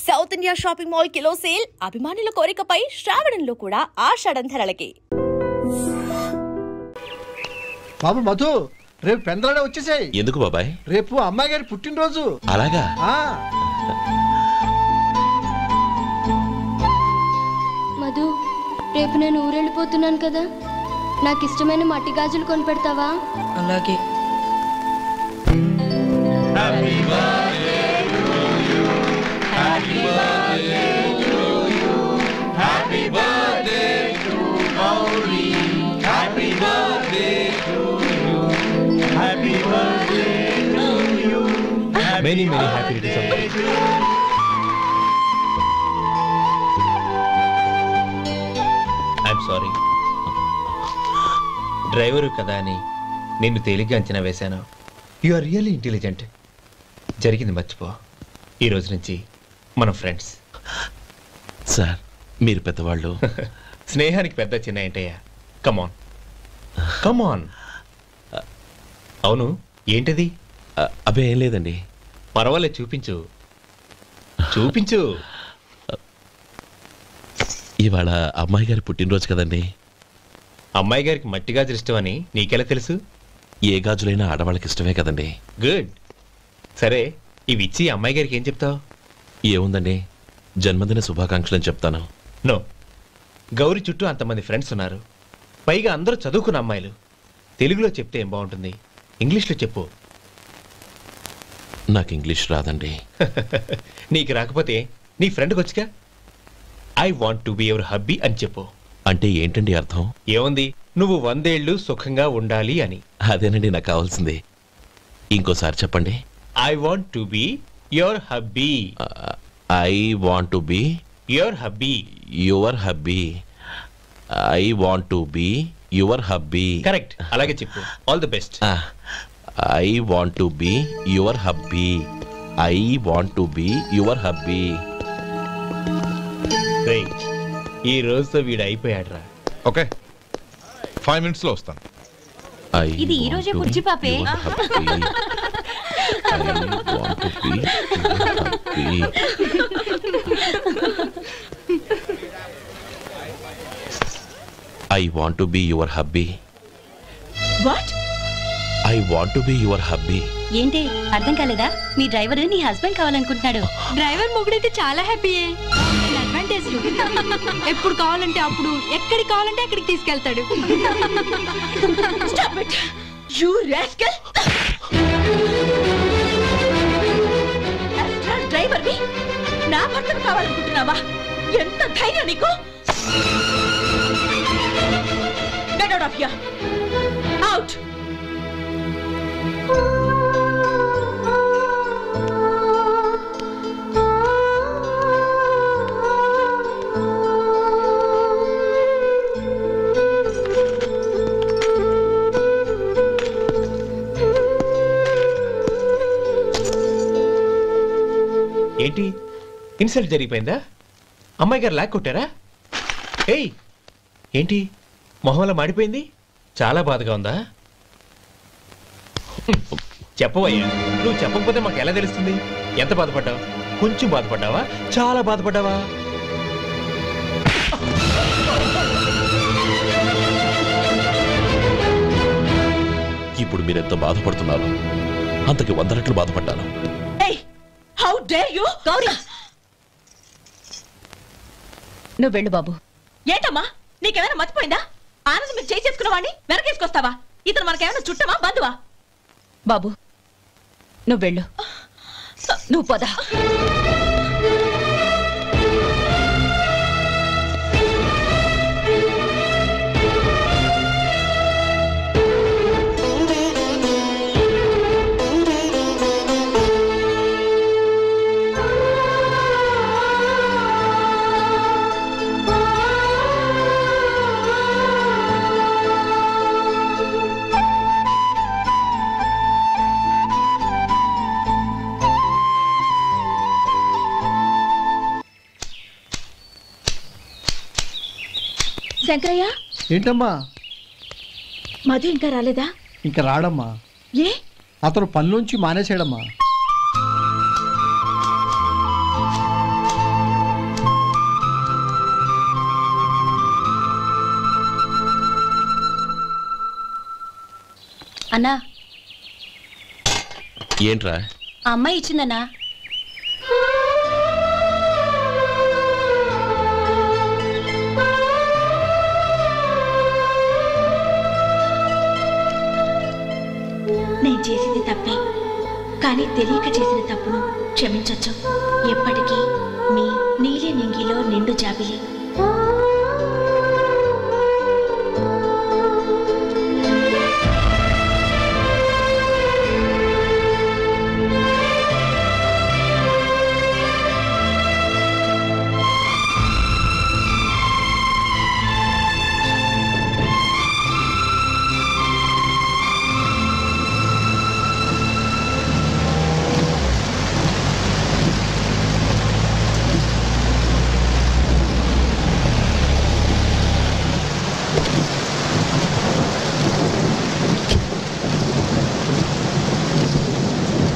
South India shopping mall kilo sale అభిమానుల కోరికపై శ్రావణంలో కూడా ఆషాఢం ధరలకి. బాబు మధు, రేపు పెందలాడే వచ్చేసాయి. ఎందుకు బాబాయ్? రేపు అమ్మాయి గారి పుట్టినరోజు. అలాగా? మధు, రేపు నేను ఊరెళ్ళిపోతున్నాను కదా, నాకు ఇష్టమైన మట్టి గాజులు కొనిపెడతావా? అలాగే. Many happy returns of the day. I'm sorry. Driver కదా అని నిన్ను తేలిగ్గా అంచనా వేశాను. You are really intelligent. జరిగింది మర్చిపో. ఈ రోజు నుంచి మనం ఫ్రెండ్స్. సార్, మీరు పెద్దవాళ్ళు. స్నేహానికి పెద్ద చిన్న ఏంటయ్యా? కమాన్ కమాన్. అవును, ఏంటది? అబ్బే ఏం లేదండి. పర్వాలేదు, చూపించు చూపించు. ఇవాళ అమ్మాయి గారి పుట్టినరోజు కదండి. అమ్మాయి గారికి మట్టి గాజులు ఇష్టమని నీకెలా తెలుసు? ఏ గాజులైనా ఆడవాళ్ళకి ఇష్టమే కదండి. గుడ్. సరే, ఇవి ఇచ్చి అమ్మాయి గారికి ఏం చెప్తావు? ఏముందండి, జన్మదిన శుభాకాంక్షలు అని చెప్తాను. నో, గౌరీ చుట్టూ అంతమంది ఫ్రెండ్స్ ఉన్నారు, పైగా అందరూ చదువుకున్న అమ్మాయిలు. తెలుగులో చెప్తే ఏం బాగుంటుంది? ఇంగ్లీష్లో చెప్పు. నాకు ఇంగ్లీష్ రాదండి. నీకు రాకపోతే నీ ఫ్రెండ్కి వచ్చిగా I want to be your hubby అని చెప్పు. అంటే ఏంటండి అర్థం? ఏముంది, నువ్వు 100 ఏళ్ళు సుఖంగా ఉండాలి అని. అదేనండి నాకు కావాల్సింది. ఇంకోసారి చెప్పండి. I want to be your hubby. I want to be your hubby. Your hubby. I want to be your hubby. Correct, అలాగే చెప్పు. All the best. I want to be your hubby. I want to be your hubby. Right, ఈ రోజుతో వీడు అయిపోయాడ్రా. Okay, 5 minutes లో వస్తాను. ఇది ఈ రోజే బుజ్జి పాపే. I want to be your hubby. What? I want to be your hubby. ఏంటి అర్థం కాలేదా? మీ డ్రైవర్ నీ హస్బెండ్ కావాలనుకుంటున్నాడు. డ్రైవర్ మొగుడైతే చాలా హ్యాపీయే. అడ్వాంటేజ్, ఎప్పుడు కావాలంటే అప్పుడు, ఎక్కడికి కావాలంటే అక్కడికి తీసుకెళ్తాడు. Stop it, you rascal! Driver వి నా భర్తను కావాలనుకుంటున్నావా? ఎంత ధైర్యం నీకు! Get out of here! Out! ఏంటి, ఇన్సల్ట్ జరిగిపోయిందా? అమ్మాయి గారు లాక్ కొట్టారా? ఏయ్, ఏంటి మొహంలో మాడిపోయింది? చాలా బాధగా ఉందా? చెప్పవయ్యా, నువ్వు చెప్పకపోతే మాకు ఎలా తెలుస్తుంది? ఎంత బాధపడ్డావు? కొంచెం బాధపడ్డావా? చాలా బాధపడ్డావా? ఇప్పుడు మీరెంత బాధపడుతున్నారు, అంతకి 100 రెట్లు బాధపడ్డాను. How dare you! గౌరీ, నువ్వు వెళ్ళు బాబు. ఏంటమ్మా, నీకేమైనా మర్చిపోయిందా? ఆనందం మీరు చేసుకున్న వాడిని వెనకేసుకొస్తావా? ఇతను మనకేమైనా చుట్టమా, బంధువా? బాబు నువ్వు వెళ్ళు, నువ్వు పద. శంకరయ్య, ఏంటమ్మా? మధు ఇంకా రాలేదా? ఇంకా రాడమ్మా. ఏ? అతను పనిలోంచి మానేసాడమ్మా. అన్నా ఏంట్రా? ఆ అమ్మాయి ఇచ్చిందన్నా. నేను చేసింది తప్పే, కానీ తెలియక చేసిన తప్పును క్షమించొచ్చు. ఎప్పటికీ మీ నీలి నింగిలో నిండు జాబిలి.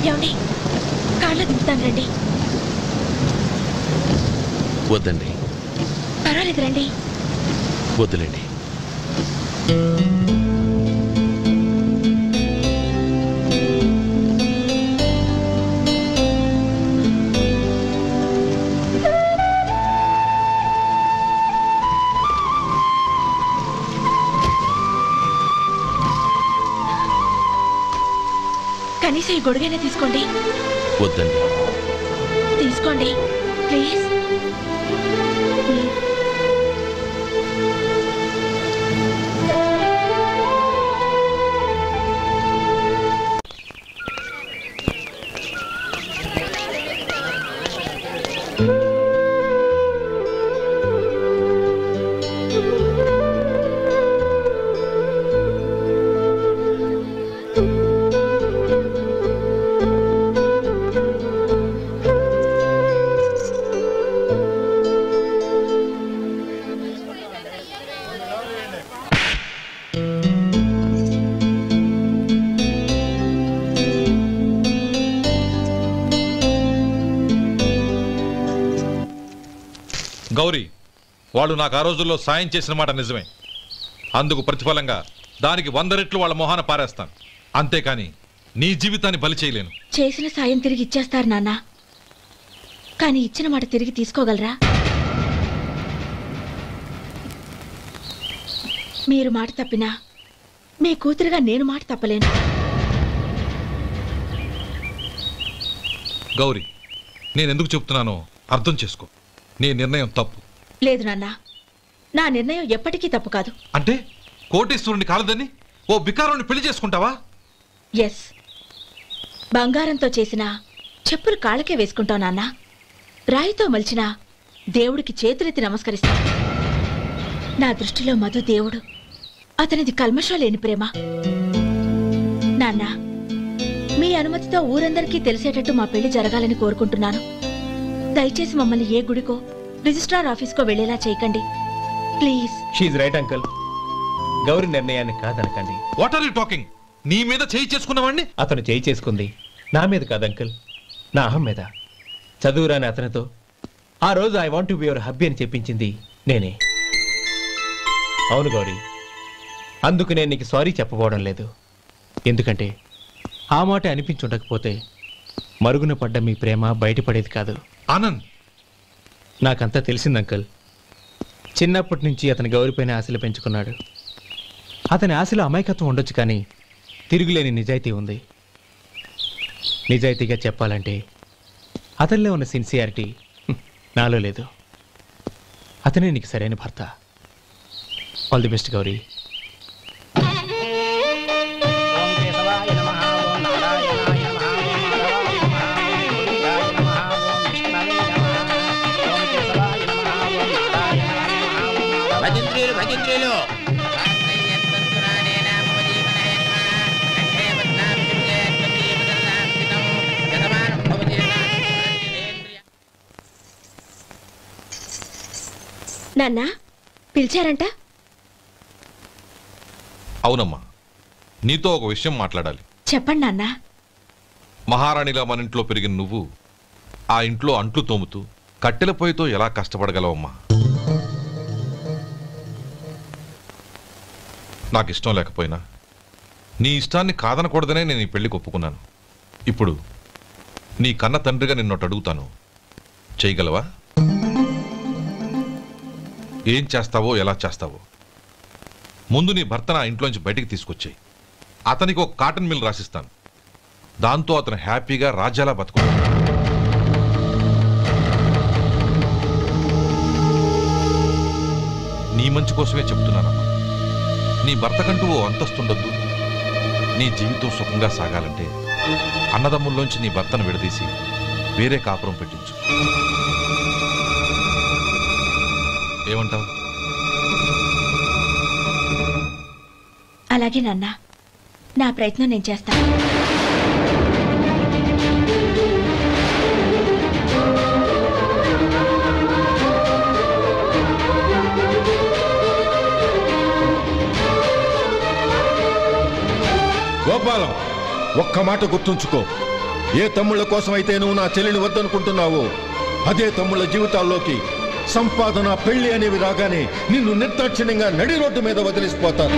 ఏమండి, కాళ్ళ దింపుతాను రండి. వద్దండి. పర్వాలేదు రండి. వద్దులేండి. కనీసం ఈ గొడుగైనా తీసుకోండి. వద్దండి. తీసుకోండి ప్లీజ్. గౌరీ, వాళ్ళు నాకు ఆ రోజుల్లో సాయం చేసిన మాట నిజమే. అందుకు ప్రతిఫలంగా దానికి 100 రెట్లు వాళ్ళ మొహాన పారేస్తాను. అంతేకాని నీ జీవితాన్ని బలి చేయలేను. చేసిన సాయం తిరిగి ఇచ్చేస్తారు నాన్న, కానీ ఇచ్చిన మాట తిరిగి తీసుకోగలరా? మీరు మాట తప్పినా మీ కూతురుగా నేను మాట తప్పలేను. గౌరీ, నేనెందుకు చెప్తున్నానో అర్థం చేసుకో. నీ నిర్ణయం తప్పు. లేదు నాన్న, నా నిర్ణయం ఎప్పటికీ తప్పు కాదు. అంటే కోటేశ్వరుని కాలదని ఓ బికారుని పెళ్లి చేసుకుంటావా? ఎస్, బంగారంతో చేసిన చెప్పులు కాళ్ళకే వేసుకుంటావు నాన్న. రాయితో మలిచిన దేవుడికి చేతులెత్తి నమస్కరిస్తా. నా దృష్టిలో మధు దేవుడు, అతనిది కల్మషం లేని ప్రేమ. నాన్న, మీ అనుమతితో ఊరందరికీ తెలిసేటట్టు మా పెళ్లి జరగాలని కోరుకుంటున్నాను. దయచేసి మమ్మల్ని ఏ గుడికో రిజిస్ట్రార్ ఆఫీస్కో వెళ్లేలా చేయకండి ప్లీజ్. షీఈ్ రైట్ అంకుల్. గౌరి నిర్ణయాన్ని కాదనకండి. What are you talking? నీ మీద చేయి చేసుకున్నవాడిని అతను చేయి చేసుకుంది నా మీద కాదు అంకుల్, నా అహం మీద. చదువురాని అతనితో ఆ రోజు I want to be your hubby అని చెప్పించింది నేనే. అవును గౌరీ, అందుకు నేను నీకు సారీ చెప్పబోవడం లేదు. ఎందుకంటే ఆ మాట అనిపించుండకపోతే మరుగున పడ్డ మీ ప్రేమ బయటపడేది కాదు. ఆనంద్, నాకంతా తెలిసింది అంకుల్. చిన్నప్పటి నుంచి అతని గౌరిపైన ఆశలు పెంచుకున్నాడు. అతని ఆశలో అమాయకత్వం ఉండొచ్చు, కానీ తిరుగులేని నిజాయితీ ఉంది. నిజాయితీగా చెప్పాలంటే అతనిలో ఉన్న సిన్సియారిటీ నాలో లేదు. అతనే నీకు సరైన భర్త. All the best Gauri. నాన్న, పిలిచారంట? అవునమ్మా, నీతో ఒక విషయం మాట్లాడాలి. చెప్పండి నాన్న. మహారాణిలా మన ఇంట్లో పెరిగిన నువ్వు ఆ ఇంట్లో అంట్లు తోముతూ కట్టెల పొయ్యితో ఎలా కష్టపడగలవమ్మా? నాకు ఇష్టం లేకపోయినా నీ ఇష్టాన్ని కాదనకూడదనే నేను ఈ పెళ్లికి ఒప్పుకున్నాను. ఇప్పుడు నీ కన్న తండ్రిగా నిన్నొట్టు అడుగుతాను, చేయగలవా? ఏం చేస్తావో, ఎలా చేస్తావో ముందు నీ భర్త నా ఇంట్లోంచి బయటికి తీసుకొచ్చాయి. అతనికి ఒక కాటన్ మిల్ రాసిస్తాను. దాంతో అతను హ్యాపీగా రాజ్యాలా బతుకుతాడు. నీ మంచి కోసమే చెప్తున్నానమ్మా. నీ భర్తకంటూ ఓ అంతస్తుండద్దు. నీ జీవితం సుఖంగా సాగాలంటే అన్నదమ్ముల్లోంచి నీ భర్తను విడదీసి వేరే కాపురం పెట్టించు. ఏమంటావు? అలాగే నాన్న, నా ప్రయత్నం నేను చేస్తాను. గోపాలం, ఒక్క మాట గుర్తుంచుకో. ఏ తమ్ముళ్ళ కోసం అయితే నువ్వు నా చెల్లిని వద్దనుకుంటున్నావో అదే తమ్ముళ్ళ జీవితాల్లోకి సంపాదన, పెళ్లి అనేవి రాగానే నిన్ను నిర్దాక్షిణ్యంగా నడి రోడ్డు మీద వదిలిసిపోతారు.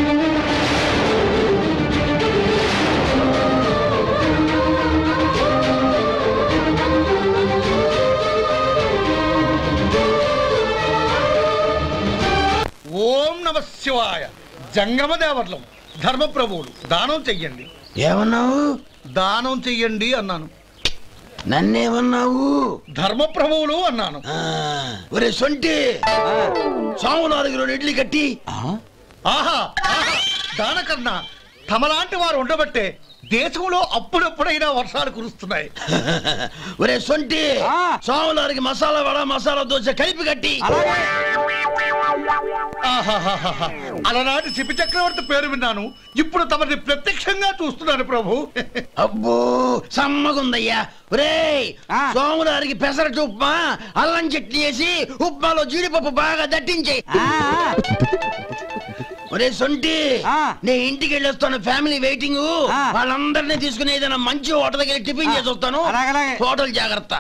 ఓం నమ శివాయ. జంగమదేవర్లం, ధర్మప్రభువులు, దానం చెయ్యండి. ఏమన్నావు? దానం చెయ్యండి అన్నాను. నన్నేమన్నావు? ధర్మప్రభువులు అన్నాను. ఒరే సొంటి, సాము 4 ఇడ్లీ కట్టి. ఆహా ఆహా, దానకన్నా తమలాంటి వారు ఉండబట్టే దేశంలో అప్పుడప్పుడైనా వర్షాలు కురుస్తున్నాయి. ఒరే సొంటి, సాము 4 మసాలా వడ, మసాలా దోశ కలిపి కట్టి. ఆహాహాహా, అలనాటి శిపి చక్రవర్తి పేరు విన్నాను, ఇప్పుడు తమని ప్రత్యక్షంగా చూస్తున్నాను ప్రభు. అబ్బో సమ్మగుందయ్యా. ఒరే సోములారికి పెసరట్టు ఉప్మా, అల్లం చట్నీ వేసి ఉప్మాలో జీడిపప్పు బాగా దట్టించే. ఒరే సొంటి, నేను ఇంటికి వెళ్ళొస్తాను, ఫ్యామిలీ వెయిటింగ్. వాళ్ళందరినీ తీసుకుని ఏదైనా మంచి హోటల్ దగ్గర టిఫిన్ చేసి వస్తాను. హోటల్ జాగ్రత్త.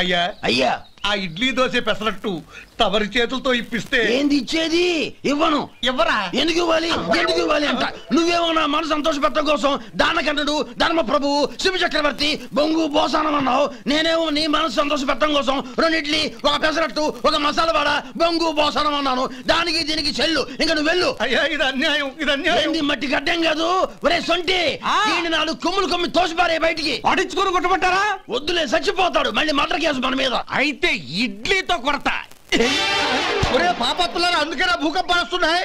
అయ్యా అయ్యా, ఆ ఇడ్లీ దోశ పెసరట్టు తమరి చేతులతో ఇప్పిస్తే. ఏంది ఇచ్చేది? ఇవ్వను. ఎవరా? ఎందుకు ఇవ్వాలి? ఎందుకు ఇవ్వాలి అంట. నువ్వేమో నా మనసు సంతోషపెట్టడం కోసం దానకంటుడు, ధర్మ ప్రభువు, శివ చక్రవర్తి, బొంగు బోసానం అన్నావు. నేనేమో నీ మనసు సంతోషపెట్టడం కోసం 2 ఇడ్లీ, ఒక పెసరట్టు, ఒక మసాలా వాడ, బొంగు బోసానం అన్నాను. దానికి దీనికి చెల్లు. ఇంకా నువ్వు వెళ్ళు. అయ్యా ఇది అన్యాయం, ఇది అన్యాయం. ఏంది మట్టి గడ్డం కాదు. ఒరే సొంటి, దీన్ని 4 కొమ్ములు తోసిపారే బయటికి. పడించుకుని కొట్టమంటారా? వద్దులే, చచ్చిపోతాడు. మళ్ళీ మర్డర్ కేసు మన మీద. అయితే ఇడ్లీతో కొడతా. ఒరే పాపత్తులారా, అందుకేనా భూకంపాలు వస్తున్నాయి?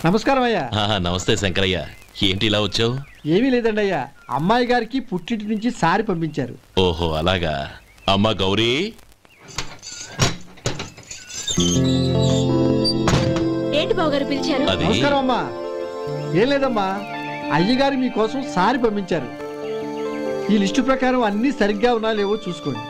నమస్కారం అయ్యా. నమస్తే శంకరయ్య, ఏంటి ఇలా వచ్చావు? ఏమీ లేదండి అయ్యా, అమ్మాయి గారికి పుట్టింటి నుంచి సారి పంపించారు. ఓహో అలాగా. అమ్మా గౌరీ. ఏంటి బావగారు పిలిచారు? అది నమస్కారం అమ్మా. ఏం లేదమ్మా, అయ్యగారు మీకోసం సారి పంపించారు. ఈ లిస్టు ప్రకారం అన్ని సరిగ్గా ఉన్నా లేవో చూసుకోండి.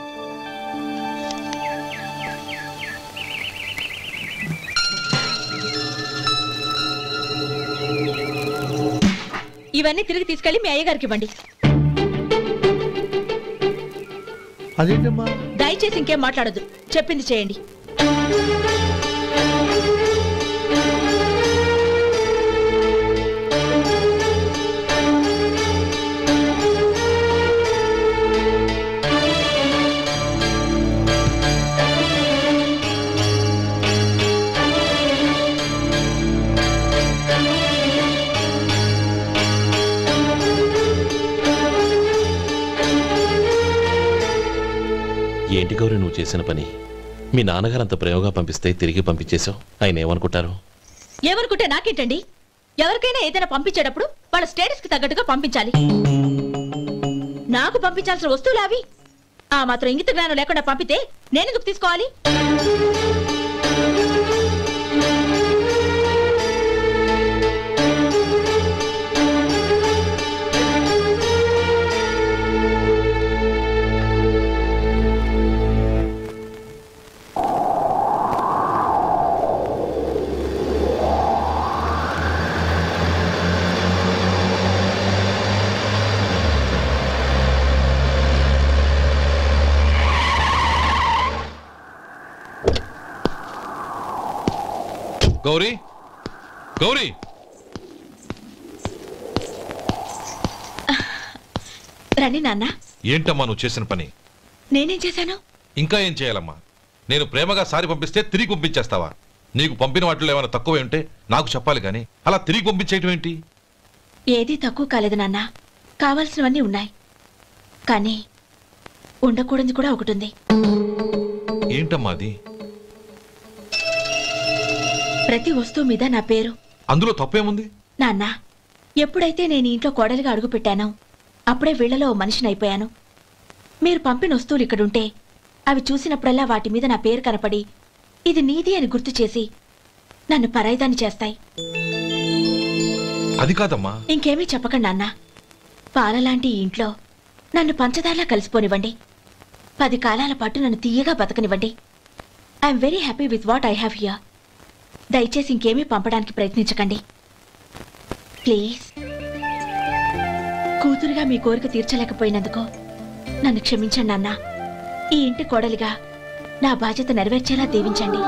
ఇవన్నీ తిరిగి తీసుకెళ్లి మీ అయ్యగారికి ఇవ్వండి. అదేంటమ్మా? దయచేసి ఇంకేం మాట్లాడొద్దు, చెప్పింది చేయండి. ఏంటి గౌరీ నువ్వు చేసిన పని? మీ నాన్నగారు అంత ప్రేమగా పంపిస్తే తిరిగి పంపించేశావు. ఆయన ఏమనుకుంటారు? ఏమనుకుంటే నాకేంటండి? ఎవరికైనా ఏదైనా పంపించేటప్పుడు వాళ్ళ స్టేటస్ కి తగ్గట్టుగా పంపించాలి. నాకు పంపించాల్సిన వస్తువులు అవి. ఆ మాత్రం ఇంగిత జ్ఞానం లేకుండా పంపితే నేనెందుకు తీసుకోవాలి? గౌరీ గౌరీ రండి నాన్న. ఏంటమ్మా నువ్వు చేసిన పని? నేనేం చేశాను? ఇంకా ఏం చేయాలమ్మా? నేను ప్రేమగా సారి పంపిస్తే తిరిగి పంపించేస్తావా? నీకు పంపిన వాటిలో ఏమైనా తక్కువ ఉంటే నాకు చెప్పాలి కానీ అలా తిరిగి పంపించేయటం ఏంటి? ఏదీ తక్కువ కాలేదు నాన్న. కావాల్సినవన్నీ ఉన్నాయి, కానీ ఉండకూడదు కూడా ఒకటి ఉంది. ఏంటమ్మా అది? ప్రతి వస్తువు మీద నా పేరు. అందులో తప్పేముంది? నాన్న, ఎప్పుడైతే నేను ఇంట్లో కోడలిగా అడుగు పెట్టానో అప్పుడే వీళ్లలో మనిషిని అయిపోయాను. మీరు పంపిన వస్తువులు ఇక్కడుంటే అవి చూసినప్పుడల్లా వాటి మీద నా పేరు కనపడి ఇది నీది అని గుర్తు చేసి నన్ను పరాయిదాన్ని చేస్తాయి. అది కాదమ్మా. ఇంకేమీ చెప్పకండి నాన్న. పాలలాంటి ఈ ఇంట్లో నన్ను పంచదారలా కలిసిపోనివ్వండి. 10 కాలాల పాటు నన్ను తీయగా బతకనివ్వండి. I'm very happy with what I have here. దయచేసి ఇంకేమీ పంపడానికి ప్రయత్నించకండి ప్లీజ్. కూతురుగా మీ కోరిక తీర్చలేకపోయినందుకు నన్ను క్షమించండి నాన్న. ఈ ఇంటి కోడలిగా నా బాధ్యత నెరవేర్చేలా దీవించండి.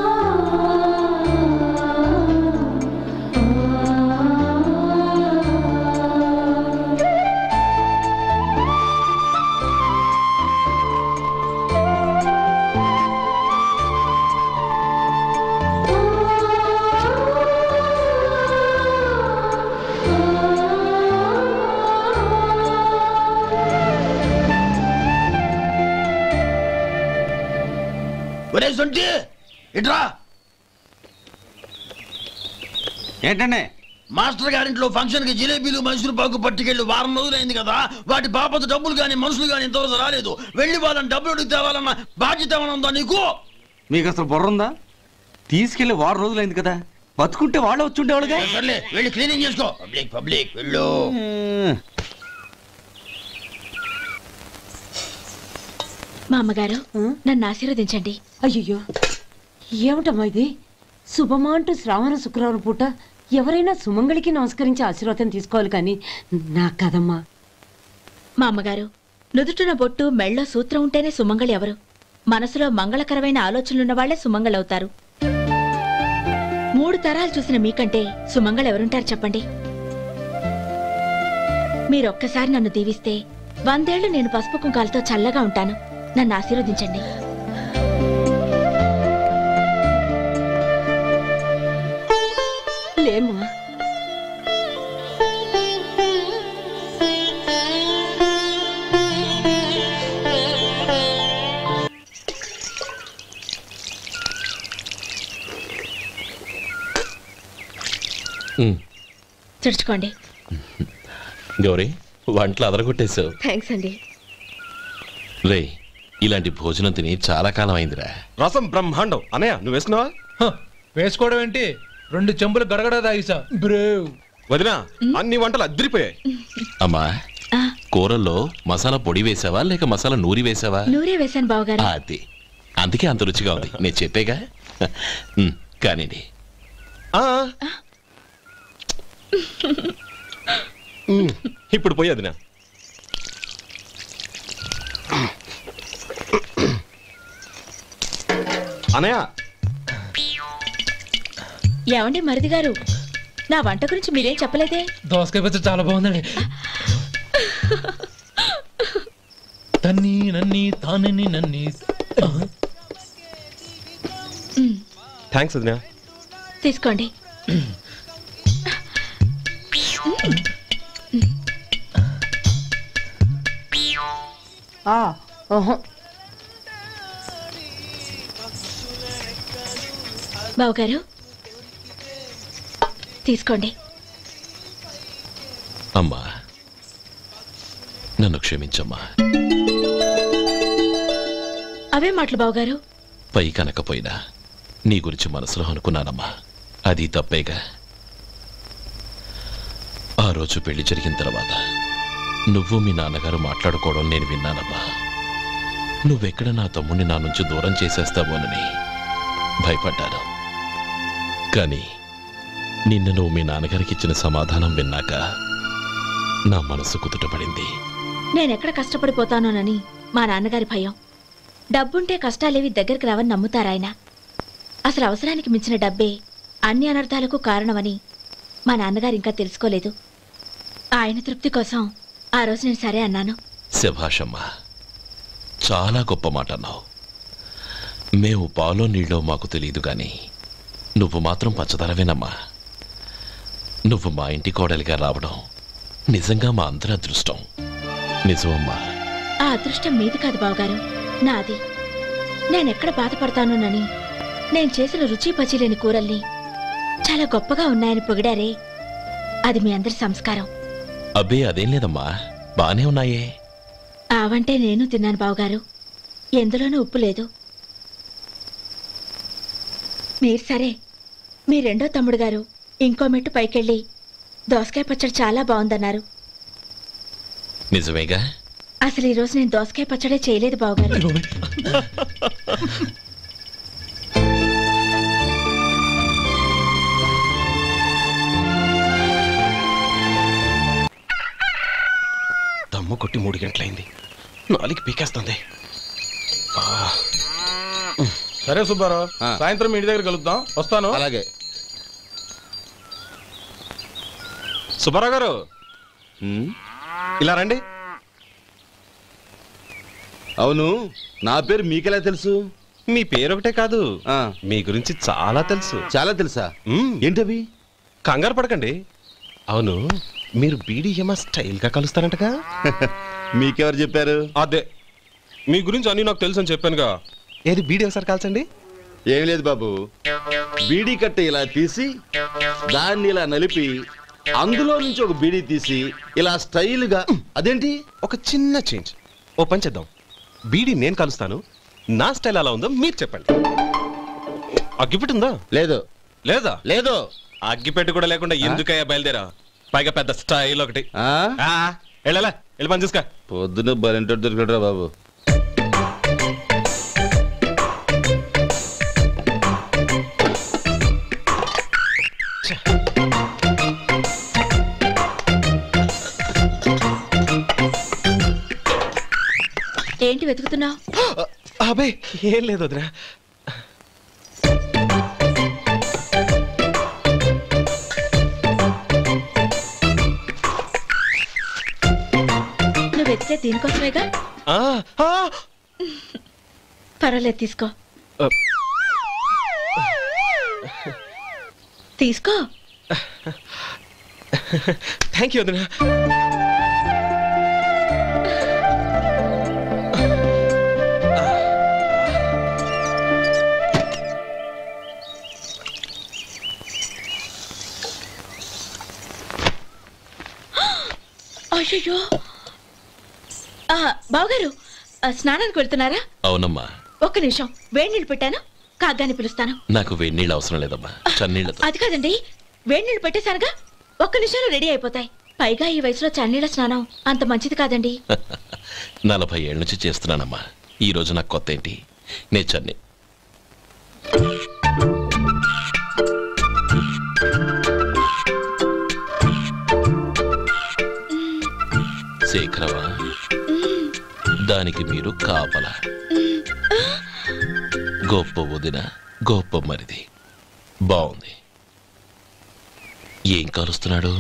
ఇట్రా. ఏంటండి? మాస్టర్ గారింట్లో ఫంక్షన్ కి జిలేబీలు మైసూరు పాకు పట్టుకెళ్ళి వారం రోజులైంది కదా. వాటి బాపత డబ్బులు గాని మనుషులు గాని ఇంతవరకు రాలేదు. వెళ్ళి వాళ్ళని డబ్బులు అడిగి తేవాలన్న బాధ్యత ఏమైనా ఉందా నీకు? మీకు అసలు బుర్ర ఉందా? తీసుకెళ్లి వారం రోజులైంది కదా, బతుకుంటే వాళ్ళు వచ్చి ఉండేవాళ్ళుగా. సర్లే, వెళ్ళి క్లీనింగ్ చేసుకో. పబ్లిక్ వెళ్ళు. మా అమ్మగారు నన్ను ఆశీర్వదించండి. అయ్యో, ఏమిటమ్మా ఇది? శుభమా అంటూ శ్రావణ శుక్రవారం పూట ఎవరైనా సుమంగళికి నమస్కరించి ఆశీర్వాదం తీసుకోవాలి, కానీ నాకు కదమ్మా. మా అమ్మగారు, నుదుటిన బొట్టు మెళ్ళో సూత్రం ఉంటేనే సుమంగళి ఎవరు? మనసులో మంగళకరమైన ఆలోచనలున్న వాళ్లే సుమంగళవుతారు. 3 తరాలు చూసిన మీకంటే సుమంగళ ఎవరుంటారు చెప్పండి? మీరొక్కసారి నన్ను దీవిస్తే 100 ఏళ్లు నేను పసుపు కుంకాలతో చల్లగా ఉంటాను. నన్ను ఆశీర్వదించండి. లేమ్మా, చుడుచుకోండి. గౌరీ, వంటలు అదరగొట్టేశావు. థ్యాంక్స్ అండి. రే, ఇలాంటి భోజనం తిని చాలా కాలం అయిందిరా. రసం బ్రహ్మాండం. అనయ్య, నువ్వు వేసుకున్నావా? వేసుకోవడం ఏంటి, 2 చెంబులు గడగడ తాగిసా. బ్రేవ్ వదినా, అన్ని వంటలు అద్దరిపోయాయి. అమ్మా, కూరల్లో మసాలా పొడి వేసావా లేక మసాలా నూరి వేసావా? నూరే వేశాను బావగారు. అది అందుకే అంత రుచిగా ఉంది. నేను చెప్పేగా. కానివ్వండి. ఇప్పుడు పోయి వదినా. అనయ్య, ఏమండి మరిది గారు, నా వంట గురించి మీరేం చెప్పలేదే? దోసకాయ పచ్చడి చాలా బాగుందండి. తన్ని నన్ని తానని నన్ని. థ్యాంక్స్ వదినా. తీసుకోండి. బావగారు, తీసుకోండి. అమ్మా, నన్ను క్షమించమ్మా. అవే మాటలు బావగారు. పై కనకపోయినా నీ గురించి మనసులో అనుకున్నానమ్మా. అది తప్పేగా. ఆ రోజు పెళ్లి జరిగిన తర్వాత నువ్వు మీ నాన్నగారు మాట్లాడుకోవడం నేను విన్నానమ్మా. నువ్వెక్కడ నా తమ్ముడిని నా నుంచి దూరం చేసేస్తావోనని భయపడ్డాను. కానీ నిన్న నువ్వు మీ నాన్నగారికి ఇచ్చిన సమాధానం విన్నాక నా మనసు కుదుటపడింది. నేనెక్కడ కష్టపడిపోతానోనని మా నాన్నగారి భయం. డబ్బుంటే కష్టాలేవి దగ్గరికి రావని నమ్ముతారాయన. అసలు అవసరానికి మించిన డబ్బే అన్ని అనర్థాలకు కారణమని మా నాన్నగారు ఇంకా తెలుసుకోలేదు. ఆయన తృప్తి కోసం ఆ రోజు నేను సరే అన్నాను. శభాషమ్మా, చాలా గొప్ప మాట అన్నావు. మేము పాలో నీళ్ళో మాకు తెలియదు గాని నువ్వు మాత్రం పచ్చదరవేనమ్మా. నువ్వు మా ఇంటి కోడలిగా రావడం నిజంగా మా అందరి అదృష్టం. నిజమమ్మా. ఆ అదృష్టం మీది కాదు బావగారు, నాది. నేనెక్కడ బాధపడతానోనని నేను చేసిన రుచి పచిలేని కూరల్ని చాలా గొప్పగా ఉన్నాయని పొగిడారే, అది మీ అందరి సంస్కారం. అబ్బే అదేం లేదమ్మా, బానే ఉన్నాయే. ఆవంటే నేను తిన్నాను బావగారు, ఎందులోనూ ఉప్పు లేదు. మీరు సరే, మీ రెండో తమ్ముడు గారు ఇంకో మెట్టు పైకెళ్ళి దోసకాయ పచ్చడి చాలా బాగుందన్నారు. నిజమేగా? అసలు ఈరోజు నేను దోసకాయ పచ్చడే చేయలేదు బావగారు. దమ్ము కొట్టి 3 గంటలైంది, 4కి పీకేస్తుంది. సరే సుబ్బారావు, సాయంత్రం మీ ఇంటి దగ్గర కలుద్దాం. వస్తాను. అలాగే. సుబ్బారావు గారు ఇలా రండి. అవును, నా పేరు మీకెలా తెలుసు? మీ పేరు ఒకటే కాదు, మీ గురించి చాలా తెలుసు. చాలా తెలుసా? ఏంటవి? కంగారు పడకండి. అవును, మీరు బీడీఎంఆ స్టైల్ గా కలుస్తారంటగా? మీకెవరు చెప్పారు? అదే, మీ గురించి అన్ని నాకు తెలుసు అని చెప్పానుగా. ఏది బీడీ ఒకసారి కాల్చండి. ఏం లేదు బాబు, బీడీ కట్ట ఇలా తీసి దాన్ని ఇలా నలిపి అందులో నుంచి ఒక బీడీ తీసి ఇలా స్టైల్గా. అదేంటి? ఒక చిన్న చేంజ్. ఓ పని చేద్దాం, బీడీ నేను కలుస్తాను, నా స్టైల్ అలా ఉందో మీరు చెప్పండి. అగ్గిపెట్టి ఉందా? లేదు. లేదా? లేదు. అగ్గిపెట్టి కూడా లేకుండా ఎందుకయ్యా బయలుదేరా? పైగా పెద్ద స్టైల్ ఒకటి. వెళ్ళాలా, వెళ్ళి పని చూసుకో. పొద్దున బలంటో దొరికడరా బాబు. ఏంటి వెతుకుతున్నావు? అబే ఏం లేదు వదినా. నువ్వు వెతికే దీనికోసమేగా. పర్వాలేదు, తీసుకో. తీసుకో. థ్యాంక్ యూ వదినా. అయ్యో, బావగారు స్నానానికి వెళ్తున్నారా? అవునమ్మా. ఒక్క నిమిషం, వేడి నీళ్ళు పెట్టాను, కాగ్గాని పిలుస్తాను. నాకు వేడి నీళ్ళు అవసరం లేదమ్మా, చన్నీళ్ళతో. అది కాదండి, వేడి నీళ్ళు పెట్టేశానుగా, ఒక్క నిమిషంలో రెడీ అయిపోతాయి. పైగా ఈ వయసులో చన్నీళ్ళ స్నానం అంత మంచిది కాదండి. 40 ఏళ్ళ నుంచి చేస్తున్నానమ్మా, ఈ రోజు నాకు కొత్త ఏంటి? నే చన్నీ. శేఖరవా, దానికి మీరు కాపలా. గొప్ప వదిన, గొప్ప మరిది. బాగుంది. ఏం కాలుస్తున్నాడు?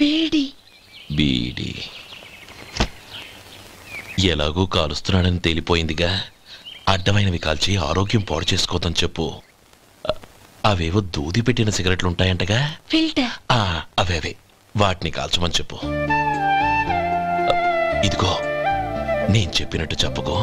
బీడి. బీడి ఎలాగూ కాలుస్తున్నాడని తేలిపోయిందిగా. అడ్డమైనవి కాల్చి ఆరోగ్యం పాడు చేసుకోదని చెప్పు. అవేవో దూది పెట్టిన సిగరెట్లు ఉంటాయంటగా, ఫిల్టర్. అవే వాటిని కాల్చమని చెప్పు. ఇదిగో, నేను చెప్పినట్టు చెప్పుకో.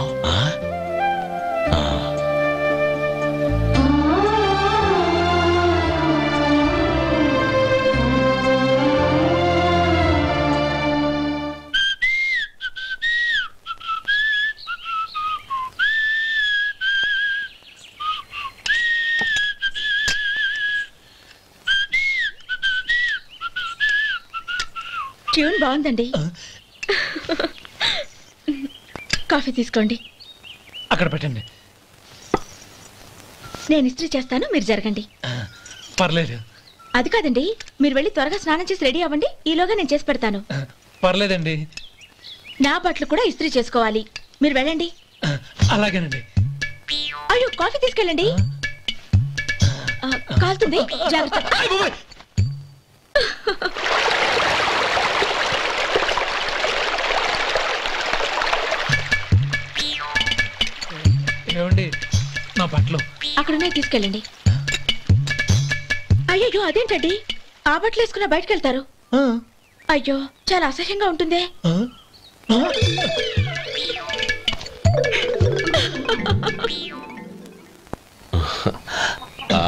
ట్యూన్ బాగుందండి. కాఫీ తీసుకోండి. అక్కడ పెట్టండి. నేను ఇస్త్రీ చేస్తాను, మీరు జరగండి. పర్లేదు. అది కాదండి, మీరు వెళ్ళి త్వరగా స్నానం చేసి రెడీ అవ్వండి, ఈలోగా నేను చేసి పెడతాను. పర్లేదండి. నా బట్టలు కూడా ఇస్త్రీ చేసుకోవాలి, మీరు వెళ్ళండి. అలాగేనండి. అయ్యో, కాఫీ తీసుకెళ్ళండి. కాలుతుంది జాగ్రత్త. ఏమండి నా బట్టలు అక్కడనే తీసుకెళ్ళండి. అయ్యో అదేంటండి ఆ బట్టలు వేసుకున్న బయటకు వెళ్తారు? అయ్యో చాలా అసహ్యంగా ఉంటుందే.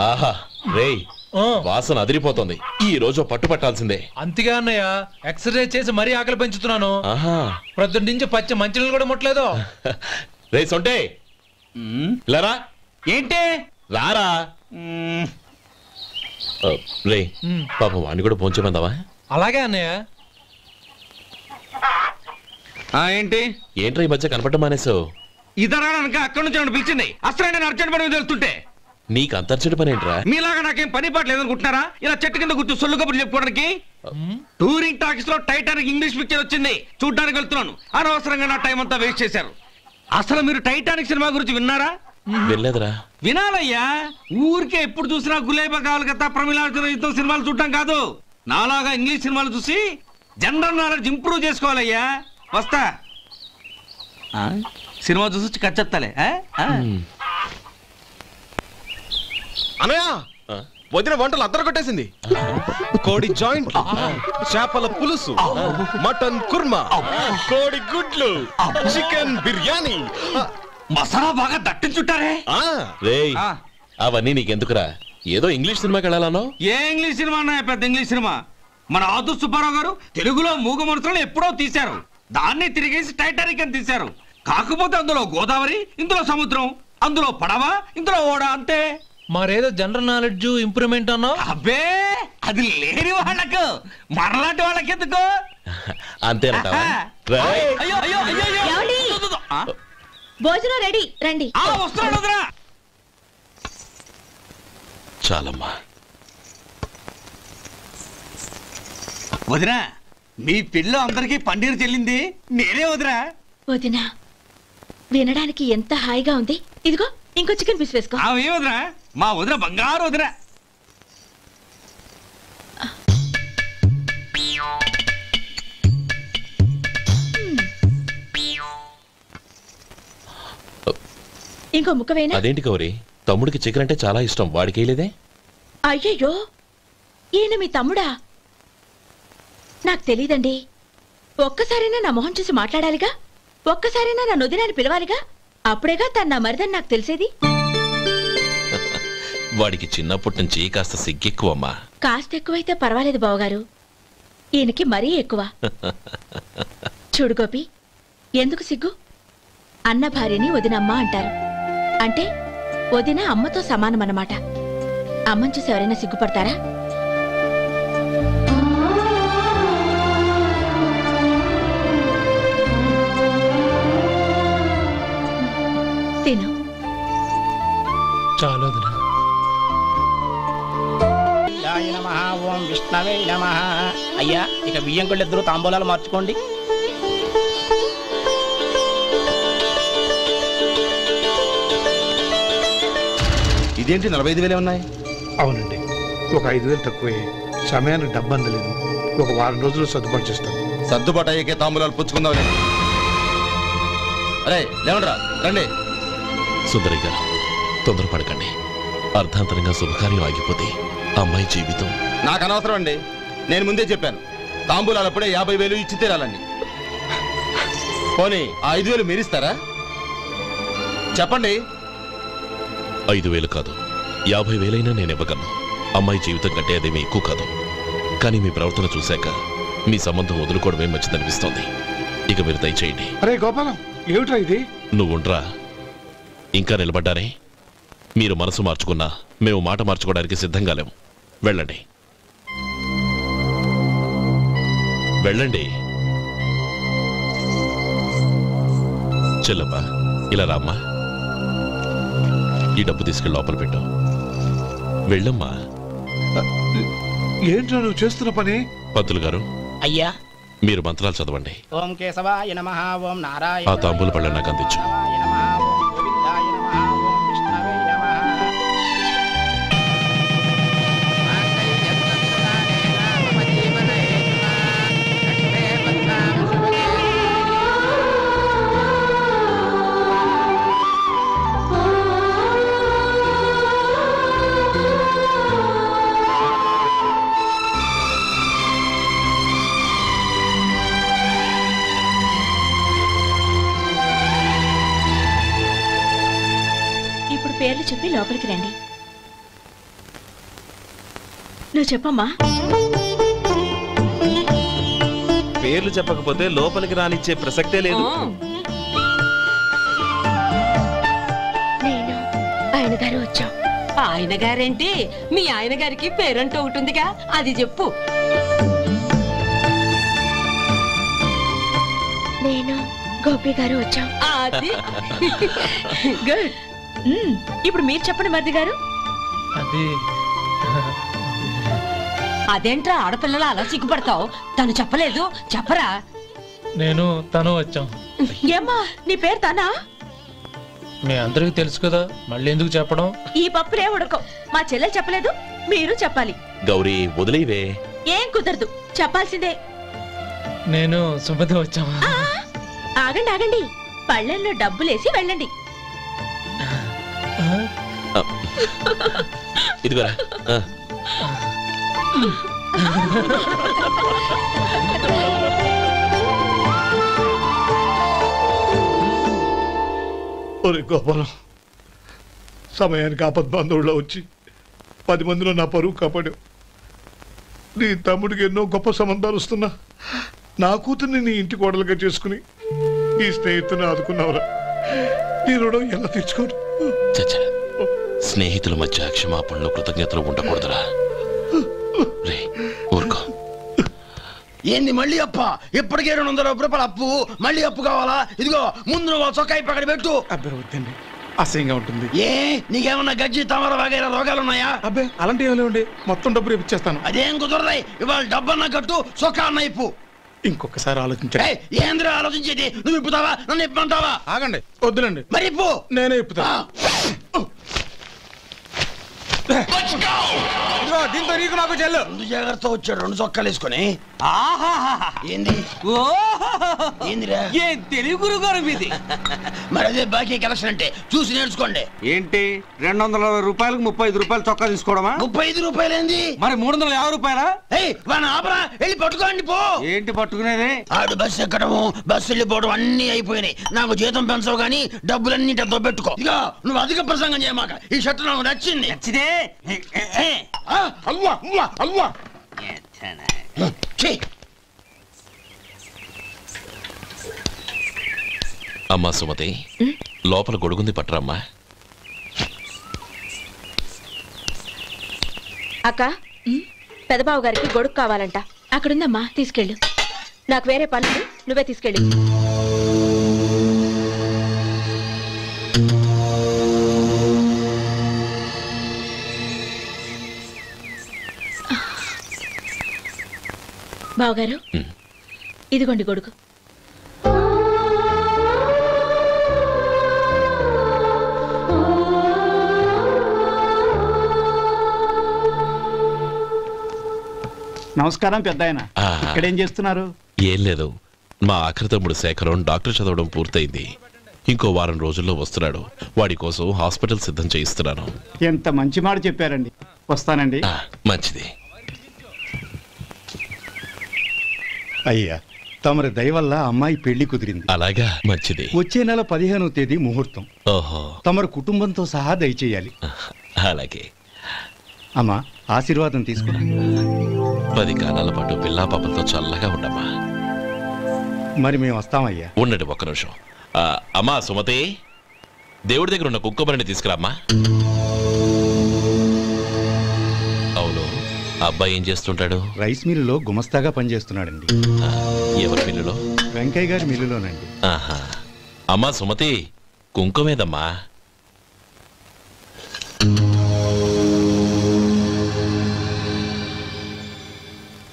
ఆహా రేయ్ వాసన అదిరిపోతుంది. ఈ రోజు పట్టు పట్టాల్సిందే. అంతగా అన్నయ్య ఎక్సర్సైజ్ చేసి మరీ ఆకలి పెంచుతున్నాను. ప్రొద్దున నుంచి పచ్చి మంచినీళ్ళు కూడా ముట్టలేదు. రే సొంటే లేరా. ఏంటి రారా రే పాపం వాణ్ణి కూడా పోంచమందావా? అలాగే అన్నయ్య. ఏంటి ఏంట్రా ఈ మధ్య కనపడటం మానేసావు? ఇద్దరు అక్కడి నుంచి నన్ను పిలిచింది. అసలు నేను అర్జెంట్ పని తెలుస్తుంటే నీకు అంత అర్జెంట్ పని ఏంట్రా? మీలాగా నాకేం పని పాట లేదనుకుంటున్నారా? ఇలా చెట్టు కింద కూర్చో సొల్లు కబుర్లు చెప్పుకోవడానికి. టూరింగ్ టాకీస్ లో టైటానిక్ ఇంగ్లీష్ పిక్చర్ వచ్చింది, చూడ్డానికి వెళ్తున్నాను. అనవసరంగా నా టైం అంతా వేస్ట్ చేశారు. అసలు మీరు టైటానిక్ సినిమా గురించి విన్నారా? వెళ్ళలేదురా. వినాలయ్యా. ఊరికే ఎప్పుడు చూసినా గులేబా కావాలి కదా ప్రమిళార్జున యుద్ధం సినిమాలు చూడటం కాదు. నాలాగా ఇంగ్లీష్ సినిమాలు చూసి జనరల్ నాలెడ్జ్ ఇంప్రూవ్ చేసుకోవాలయ్యా. వస్తా. సినిమా చూసి కచ్చెత్తాలే. అనయ్య వదిన వంటలు అద్దరు కొట్టేసింది. కోడి జాయింట్, చేపల పులుసు, మటన్ కుర్మా, కోడి గుడ్లు, చికెన్ బిర్యానీ, మసాలా బాగా దట్టించుంటారే. రేయ్ అవన్నీ నీకెందుకురా? ఏదో ఇంగ్లీష్ సినిమాకి వెళ్ళాలనో? ఏ ఇంగ్లీష్ సినిమా అన్నా? పెద్ద ఇంగ్లీష్ సినిమా. మన ఆదు సుబ్బారావు గారు తెలుగులో మూగ మనుషులను ఎప్పుడో తీశారు. దాన్ని తిరిగేసి టైటానిక్ అని తీశారు. కాకపోతే అందులో గోదావరి, ఇందులో సముద్రం, అందులో పడవ, ఇందులో ఓడ, అంతే. మరేదో జనరల్ నాలెడ్జ్ ఇంప్రూవ్మెంట్ అన్నా? అబ్బే అది లేని వాళ్ళకు, మరలాంటి వాళ్ళకి ఎందుకు? అంతేనంటావా? అయ్యో అయ్యో అయ్యో భోజనం రెడీ, రండి. వస్తున్నాడు వదరా. చాలమ్మా. వదినా మీ పిల్ల అందరికీ పన్నీరు చెల్లింది నేనే వదినా. వదినా వినడానికి ఎంత హాయిగా ఉంది. ఇదిగో ఇంకో చికెన్ పీస్ వేసుకో. ఏ వదినా? మా వదిన బంగారు వదినా. ఇంకో ముక్క వేనా? అదేంటి గౌరీ, తమ్ముడికి చికెన్ అంటే చాలా ఇష్టం, వాడికి వేయలేదే? అయ్యయ్యో ఈయన మీ తమ్ముడా? నాకు తెలీదండి. ఒక్కసారైనా నా మొహం చూసి మాట్లాడాలిగా, ఒక్కసారైనా నా నొదినాన్ని పిలవాలిగా, అప్పుడేగా తన నా మరిదని నాకు తెలిసేది. వాడికి చిన్నప్పటి నుంచి కాస్త సిగ్గెక్కువమ్మా. కాస్త ఎక్కువైతే పర్వాలేదు బావగారు, ఈయనకి మరీ ఎక్కువ. చూడు గోపి, ఎందుకు సిగ్గు? అన్న భార్యని వదినమ్మ అంటారు. అంటే వదిన అమ్మతో సమానమన్నమాట. అమ్మని చూసి ఎవరైనా సిగ్గుపడతారా? తిను. చాలు వదినా. ఓం విష్ణవే నమః. అయ్యా ఇక బియ్యం కొళ్ళు ఇద్దరు తాంబూలాలు మార్చుకోండి. ఇదేంటి 45,000 ఉన్నాయి? అవునండి, ఒక 5,000 తక్కువే. సమయానికి డబ్బు అందలేదు. ఒక వారం రోజులు సర్దుబాటు చేస్తాను. సర్దుబాటు అయ్యే తాంబూలాలు పుచ్చుకుందాం. అరే లేవండ్రా, రండి. సుందరి గారు తొందరపడకండి. అర్ధాంతరంగా శుభకార్యం ఆగిపోతే అమ్మాయి జీవితం. నాకు అనవసరం అండి, నేను ముందే చెప్పాను. తాంబూలాలప్పుడే 50,000 ఇచ్చి తీరాలండి. పోనీ ఆ 5,000 మీరిస్తారా? చెప్పండి. 5,000 కాదు, 50,000 నేను ఇవ్వగలను. అమ్మాయి జీవితం కంటే అదేమీ ఎక్కువ కాదు. కానీ మీ ప్రవర్తన చూశాక మీ సంబంధం వదులుకోవడమే మంచిదనిపిస్తోంది. ఇక మీరు దయచేయండి. అరే గోపాలం, ఏమిట్రా ఇది? నువ్వుండ్రా, ఇంకా నిలబడ్డారే. మీరు మనసు మార్చుకున్నా మేము మాట మార్చుకోవడానికి సిద్ధంగా లేము. వెళ్ళండి వెళ్ళండి. చెల్లమ్మా ఇలా రామ్మా. ఈ డబ్బు తీసుకెళ్ళి లోపల పెట్టు. వెళ్ళమ్మా. ఏంట్రా నువ్వు చేస్తున్న పని? పంతులు గారు, అయ్యా మీరు మంత్రాలు చదవండి. ఓం కేశవాయ నమః. ఓం నారాయణ. ఆ తాంబూల పళ్ళ నాకు అందించు. ఓం గోవిందాయ నమః. ఓం విష్ణవే నమః. పేర్లు చెప్పి లోపలికి రండి. నువ్వు చెప్పమ్మా. పేర్లు చెప్పకపోతే లోపలికి రానిచ్చే ప్రసక్తే లేదు. నేను ఆయన గారు వచ్చాం. ఆయన గారేంటి? మీ ఆయన గారికి పేరంటూ ఒకటి ఉందిగా, అది చెప్పు. నేను గోపి గారు వచ్చాం. అది గుడ్. ఇప్పుడు మీరు చెప్పండి మరిది గారు. అది అదేంట్రా ఆడపిల్లలు అలా సిగ్గుపడతావు? తను చెప్పలేదు, చెప్పరా. నేను తను వచ్చాం. ఏమ్మా నీ పేరు తనా? మీ అందరికి తెలుసు కదా, మళ్ళీ ఎందుకు చెప్పడం? ఈ పప్పులే ఉడకం. మా చెల్లెలు చెప్పలేదు, మీరు చెప్పాలి. గౌరీ వదిలేవే. ఏం కుదరదు, చెప్పాల్సిందే. నేను సుమతి వచ్చామా? ఆగండి ఆగండి, పళ్ళెల్లో డబ్బులేసి వెళ్ళండి. ఇదిగోరా. ఒరే గోపాలం, సమయానికి ఆపద్బాంధవుల్లో వచ్చి 10 మందిలో నా పరువు కాపాడావు. నీ తమ్ముడికి ఎన్నో గొప్ప సంబంధాలు వస్తున్నా నా కూతుర్ని నీ ఇంటి కోడలుగా చేసుకుని నీ స్నేహితుని ఆదుకున్నావురా. నీ రుణం ఎలా తీర్చుకోరు? స్నేహితుల మధ్య క్షమాపణలు కృతజ్ఞతలు ఉండకూడదురా. రే ఊరుకో. ఏంది మళ్ళీ అప్ప? ఇప్పటికే 200 రూపాయలు అప్పు, మళ్ళీ అప్పు కావాలా? ఇదిగో ముందు నువ్వు చొక్కాయి పక్కన పెట్టు. అబ్బాయి వద్దండి, అసహ్యంగా ఉంటుంది. ఏ నీకేమన్నా గజ్జి తమర వగైరా రోగాలున్నాయా? అబ్బాయి అలాంటి ఏమి లేవండి, మొత్తం డబ్బు రేపు ఇచ్చేస్తాను. అదేం కుదరదాయి. ఇవాళ డబ్బన్నా కట్టు, చొక్కా అన్న ఇప్పు. ఇంకొకసారి ఆలోచించండి. ఏంద్రా ఆలోచించేది? నువ్వు ఇప్పుతావా, నన్ను ఇప్పమంటావా? ఆగండి, వద్దులండి. మరి ఇప్పు. నేనే ఇప్పుతా. దీంతో నీకు నాకు చెల్లు. ముందు జాగ్రత్త వచ్చాడు 2 చొక్కాలు వేసుకొని. ఏంది ఏందిరా? ఏం తెలుగు గురుగారు మీది? మరి అదే బాకీ కలెక్షన్ అంటే చూసి నేర్చుకోండి. ఏంటి 220 రూపాయలకు 35 రూపాయలు చొక్కా తీసుకోవడమా? 35 రూపాయలు ఏంది? మరి 350 రూపాయలా? వాడిని ఆపరా, వెళ్ళి పట్టుకోండి పో. ఏంటి పట్టుకునేది? ఆడు బస్సు ఎక్కడము, బస్సు వెళ్ళిపోవడం అన్ని అయిపోయినాయి. నాకు జీతం పెంచవు కానీ డబ్బులన్నీ దొబ్బెట్టుకో. ఇక నువ్వు అధిక ప్రసంగం చేయమాక. ఈ షర్ట్ నాకు నచ్చింది. నచ్చితే అల్వా అల్వా అల్వా. అమ్మా సుమతి, లోపల గొడుగుంది పట్టరమ్మా. అక్క, పెదబాబు గారికి గొడుగు కావాలంట. అక్కడుందమ్మా, తీసుకెళ్ళు. నాకు వేరే పనులు, నువ్వే తీసుకెళ్ళి. బావగారు, ఇదిగోండి గొడుగు. నమస్కారం పెద్దాయన. ఇక్కడేం చేస్తున్నారు? ఏం లేదు, మా ఆఖరి తమ్ముడు శేఖరం డాక్టర్ చదవడం పూర్తయింది. ఇంకో వారం రోజుల్లో వస్తున్నాడు. వాడి కోసం హాస్పిటల్ సిద్ధం చేయిస్తున్నాను. ఎంత మంచి మాట చెప్పారండి. వస్తానండి. మంచిది. అయ్యా, తమరి దయ వల్ల అమ్మాయి పెళ్లి కుదిరింది. అలాగా, మంచిది. వచ్చే నెల 15వ తేదీ ముహూర్తం. ఓహో. తమరు కుటుంబంతో సహా దయచేయాలి. అలాగే. అమ్మా, ఆశీర్వాదం తీసుకురా. 10 కాలాల పాటు పిల్లా పాపలతో చల్లగా ఉండమ్మా. మరి మేము వస్తామయ్యా. ఉండండి ఒక్క నిమిషం. అమ్మా సుమతి, దేవుడి దగ్గర ఉన్న కుక్కమరిని తీసుకురామ్మా. అవును, అబ్బాయి ఏం చేస్తుంటాడు? రైస్ మిల్లులో గుమస్తాగా పనిచేస్తున్నాడండి. ఎవరి మిల్లులో? వెంకయ్య గారి మిల్లులోనండి. ఆహా. అమ్మా సుమతి, కుంకుమేదమ్మా?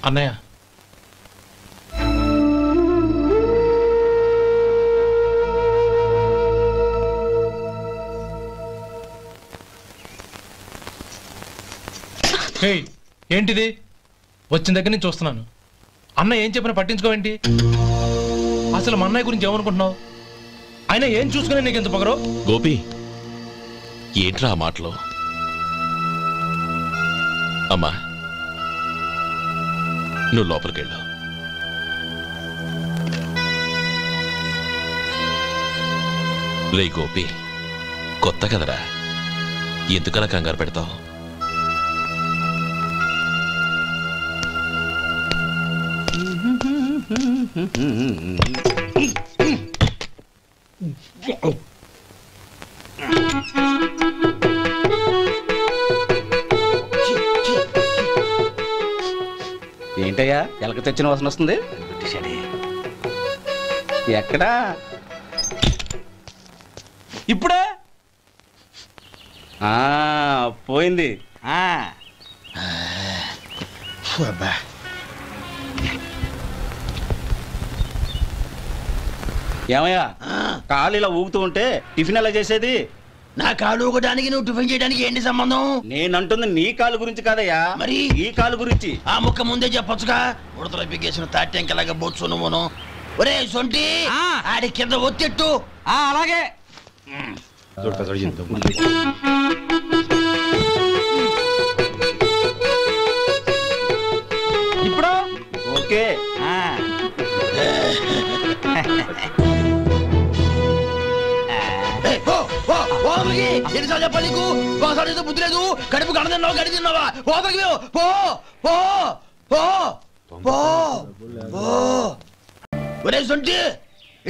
అన్నయ్య, ఏంటిది? వచ్చిన దగ్గర నుంచి చూస్తున్నాను. అన్న ఏం చెప్పినా పట్టించుకోవేంటి? అసలు మా అన్నయ్య గురించి ఏమనుకుంటున్నావు? ఆయన ఏం చూసుకునే నీకు ఎంత పొగరు? గోపి, ఏంట్రా ఆ మాటలు? అమ్మా, నువ్వు లోపలికెళ్ళు. రే గోపి, కొత్త కదరా, ఎందుకలా కంగారు పెడతావు? ఏంటయ్యా ఎలక తెచ్చిన వాసన వస్తుంది? ఎక్కడా? ఇప్పుడే పోయింది. ఏమయ్యా కాలు ఇలా ఊగుతూ ఉంటే టిఫిన్ ఎలా చేసేది? నా కాలు ఊగడానికి నువ్వు టిఫిన్ చేయడానికి ఏంటి సంబంధం? నేనంటుంది నీ కాలు గురించి కాదయ్యా, మరి ఈ కాలు గురించి. ఆ ముక్క ముందే చెప్పొచ్చుగా. ఉడతలో బిగ్గేసిన తాట్యంకలాగా బొచ్చు నువ్వును. ఒరే సొంటి, ఆడి కింద ఒత్తెట్టు. అలాగే. ఇప్పుడు ఓకే. ఎన్నిసార్లు చెప్పాలి నీకు? ఒకసారి బుద్ధి లేదు. కడుపు గడ తిన్నావు, గడి తిన్నావా? పోతలకి పో పో పో పో పో. ఒరే సొంటి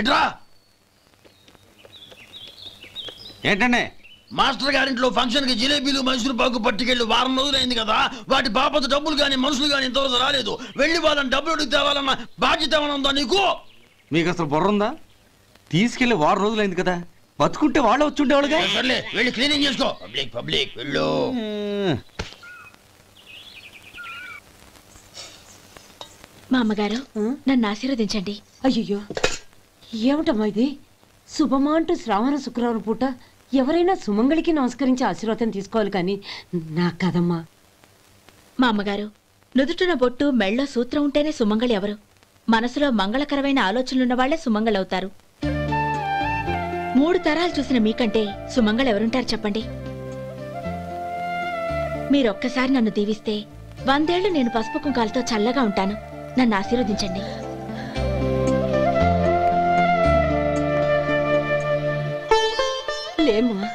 ఇట్రా. ఏంటండి? మాస్టర్ గారింట్లో ఫంక్షన్ కి జిలేబీలు మైసూరు పాకు పట్టుకెళ్ళి వారం రోజులైంది కదా. వాటి బాపత డబ్బులు కానీ మనుషులు కానీ ఇంతవరకు రాలేదు. వెళ్ళి వాళ్ళని డబ్బులు అడిగి తేవాలన్న బాధ్యత ఏమైనా ఉందా నీకు? మీకు అసలు బుర్ర ఉందా? తీసుకెళ్లి వారం రోజులైంది కదా, బతుకుంటే వాళ్ళు వచ్చి ఉండేవాళ్ళుగా. సర్లే వెళ్ళి క్లీనింగ్ చేసుకో. పబ్లిక్ పబ్లిక్ వెళ్ళు. మా అమ్మగారు నన్ను ఆశీర్వదించండి. అయ్యో ఏమిటమ్మా ఇది? శుభమా అంటూ శ్రావణ శుక్రవారం పూట ఎవరైనా సుమంగళికి నమస్కరించి ఆశీర్వాదం తీసుకోవాలి కానీ నాకు కదమ్మా. మా అమ్మగారు నుదుటిన బొట్టు మెళ్ళో సూత్రం ఉంటేనే సుమంగళి ఎవరు? మనసులో మంగళకరమైన ఆలోచనలున్న వాళ్లే సుమంగళవుతారు. 3 తరాలు చూసిన మీకంటే సుమంగళ ఎవరుంటారు చెప్పండి? మీరొక్కసారి నన్ను దీవిస్తే 100 ఏళ్లు నేను పసుపు కుంకాలతో చల్లగా ఉంటాను. నన్ను ఆశీర్వదించండి. లేమ్మా.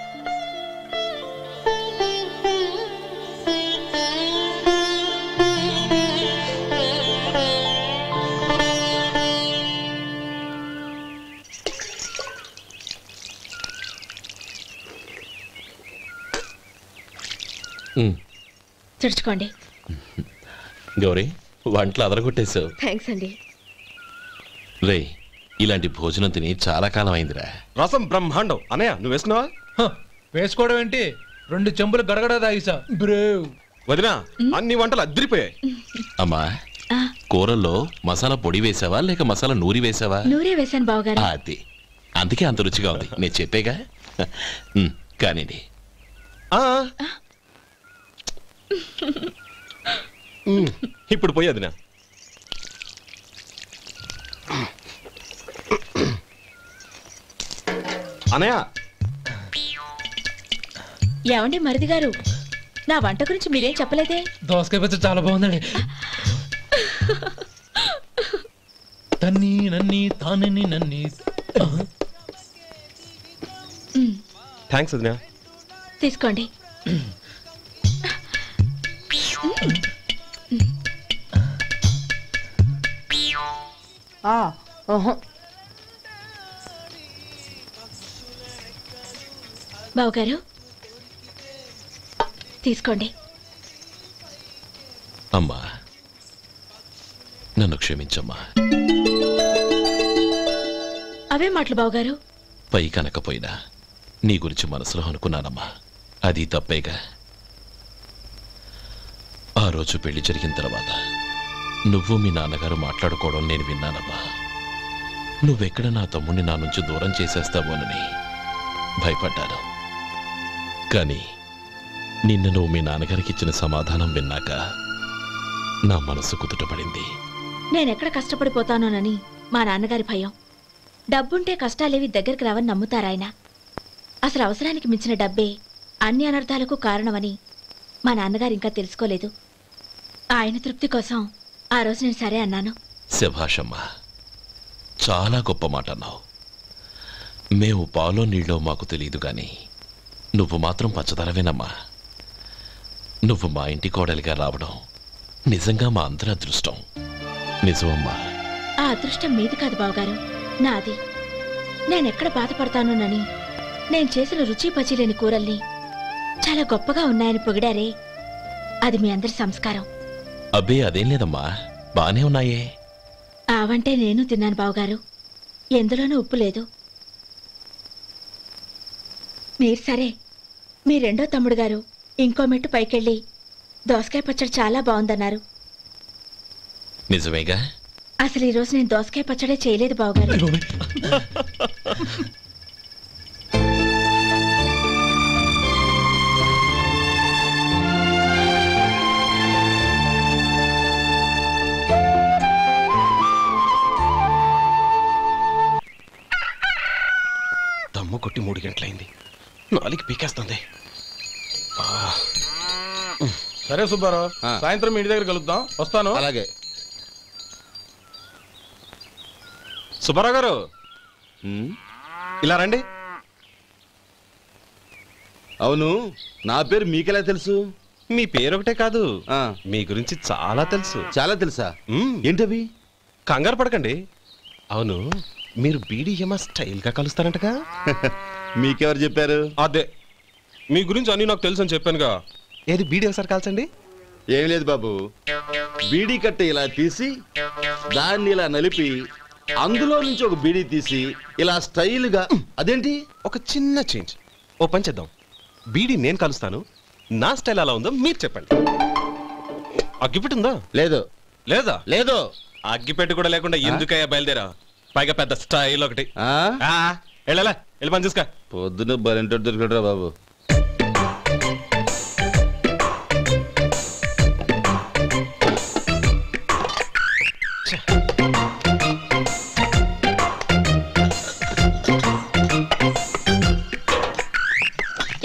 చుడుచుకోండి. గౌరీ, వంటలు అదరగొట్టేశావు. థ్యాంక్స్ అండి. రే, ఇలాంటి భోజనం తిని చాలా కాలం అయిందిరా. రసం బ్రహ్మాండం. అనయ్య నువ్వు వేసుకున్నావా? వేసుకోవడం ఏంటి, 2 చెంబులు గడగడ తాగిసా. బ్రేవ్ వదినా, అన్ని వంటలు అద్దరిపోయాయి. అమ్మా, కూరల్లో మసాలా పొడి వేసావా లేక మసాలా నూరి వేసావా? నూరే వేశాను బావగారు. అది అందుకే అంత రుచిగా ఉంది. నేను చెప్పేగా. కానివ్వండి. ఇప్పుడు పోయి వదినా. అనయ్య, ఏమండి మరిది గారు, నా వంట గురించి మీరేం చెప్పలేదే? దోసకాయ పచ్చడి చాలా బాగుందండి. తన్ని నన్ని తానని నన్ని. థ్యాంక్స్ వదినా. తీసుకోండి. బావగారు తీసుకోండి. అమ్మా, నన్ను క్షమించమ్మా. అవే మాటలు బావగారు. పై కనకపోయినా నీ గురించి మనసులో అనుకున్నానమ్మా. అది తప్పేగా. ఆ రోజు పెళ్లి జరిగిన తర్వాత నువ్వు మీ నాన్నగారు మాట్లాడుకోవడం నేను విన్నానమ్మా. నువ్వెక్కడ నా తమ్ముడిని నా నుంచి దూరం చేసేస్తావోనని భయపడ్డాను. కానీ నిన్న నువ్వు మీ నాన్నగారికి ఇచ్చిన సమాధానం విన్నాక నా మనసు కుదుటపడింది. నేనెక్కడ కష్టపడిపోతానోనని మా నాన్నగారి భయం. డబ్బుంటే కష్టాలేవి దగ్గరికి రావని నమ్ముతారాయన. అసలు అవసరానికి మించిన డబ్బే అన్ని అనర్థాలకు కారణమని మా నాన్నగారు ఇంకా తెలుసుకోలేదు. ఆయన తృప్తి కోసం ఆ రోజు నేను సరే అన్నాను. శభాషమ్మా, చాలా గొప్ప మాట అన్నావు. మేము పాలో నీళ్ళో మాకు తెలియదు కానీ నువ్వు మాత్రం పచ్చదనవేనమ్మా. నువ్వు మా ఇంటి కోడలిగా రావడం నిజంగా మా అందరి అదృష్టం. నిజమమ్మా. ఆ అదృష్టం మీది కాదు బావగారు, నాది. నేనెక్కడ బాధపడతానోనని నేను చేసిన రుచి పచిలేని కూరల్ని చాలా గొప్పగా ఉన్నాయని పొగిడారే, అది మీ అందరి సంస్కారం. అబ్బే అదేం లేదమ్మా, బానే ఉన్నాయే. ఆవంటే నేను తిన్నాను బావగారు, ఎందులోనూ ఉప్పు లేదు. మీరు సరే, మీ రెండో తమ్ముడు గారు ఇంకో మెట్టు పైకెళ్ళి దోసకాయ పచ్చడి చాలా బాగుందన్నారు. నిజమేగా? అసలు ఈరోజు నేను దోసకాయ పచ్చడే చేయలేదు బావగారు. దమ్ము కొట్టి 3 గంటలైంది, 4కి పీకేస్తుంది. సరే సుబ్బారావు, సాయంత్రం ఇంటి దగ్గర కలుద్దాం. వస్తాను. అలాగే. సుబ్బారావు గారు ఇలా రండి. అవును, నా పేరు మీకెలా తెలుసు? మీ పేరు ఒకటే కాదు, మీ గురించి చాలా తెలుసు. చాలా తెలుసా? ఏంటవి? కంగారు పడకండి. అవును, మీరు బీడీఎంఆ స్టైల్గా కలుస్తారంటగా? మీకెవరు చెప్పారు? అదే, మీ గురించి అన్ని నాకు తెలుసు అని చెప్పానుగా. ఏది బీడీ ఒకసారి కాల్చండి. ఏం లేదు బాబు, బీడీ కట్ట ఇలా తీసి దాన్ని ఇలా నలిపి అందులో నుంచి ఒక బీడీ తీసి ఇలా స్టైల్గా. అదేంటి? ఒక చిన్న చేంజ్. ఓ పని చేద్దాం, బీడీ నేను కలుస్తాను, నా స్టైల్ అలా ఉందో మీరు చెప్పండి. అగ్గిపెట్టి ఉందా? లేదు. లేదా? లేదు. అగ్గిపెట్టి కూడా లేకుండా ఎందుకయ్యా బయలుదేరా? పైగా పెద్ద స్టైల్ ఒకటి. వెళ్ళాలా, వెళ్ళి పని చూసుకో. పొద్దున బలింటో దొరికడరా బాబు.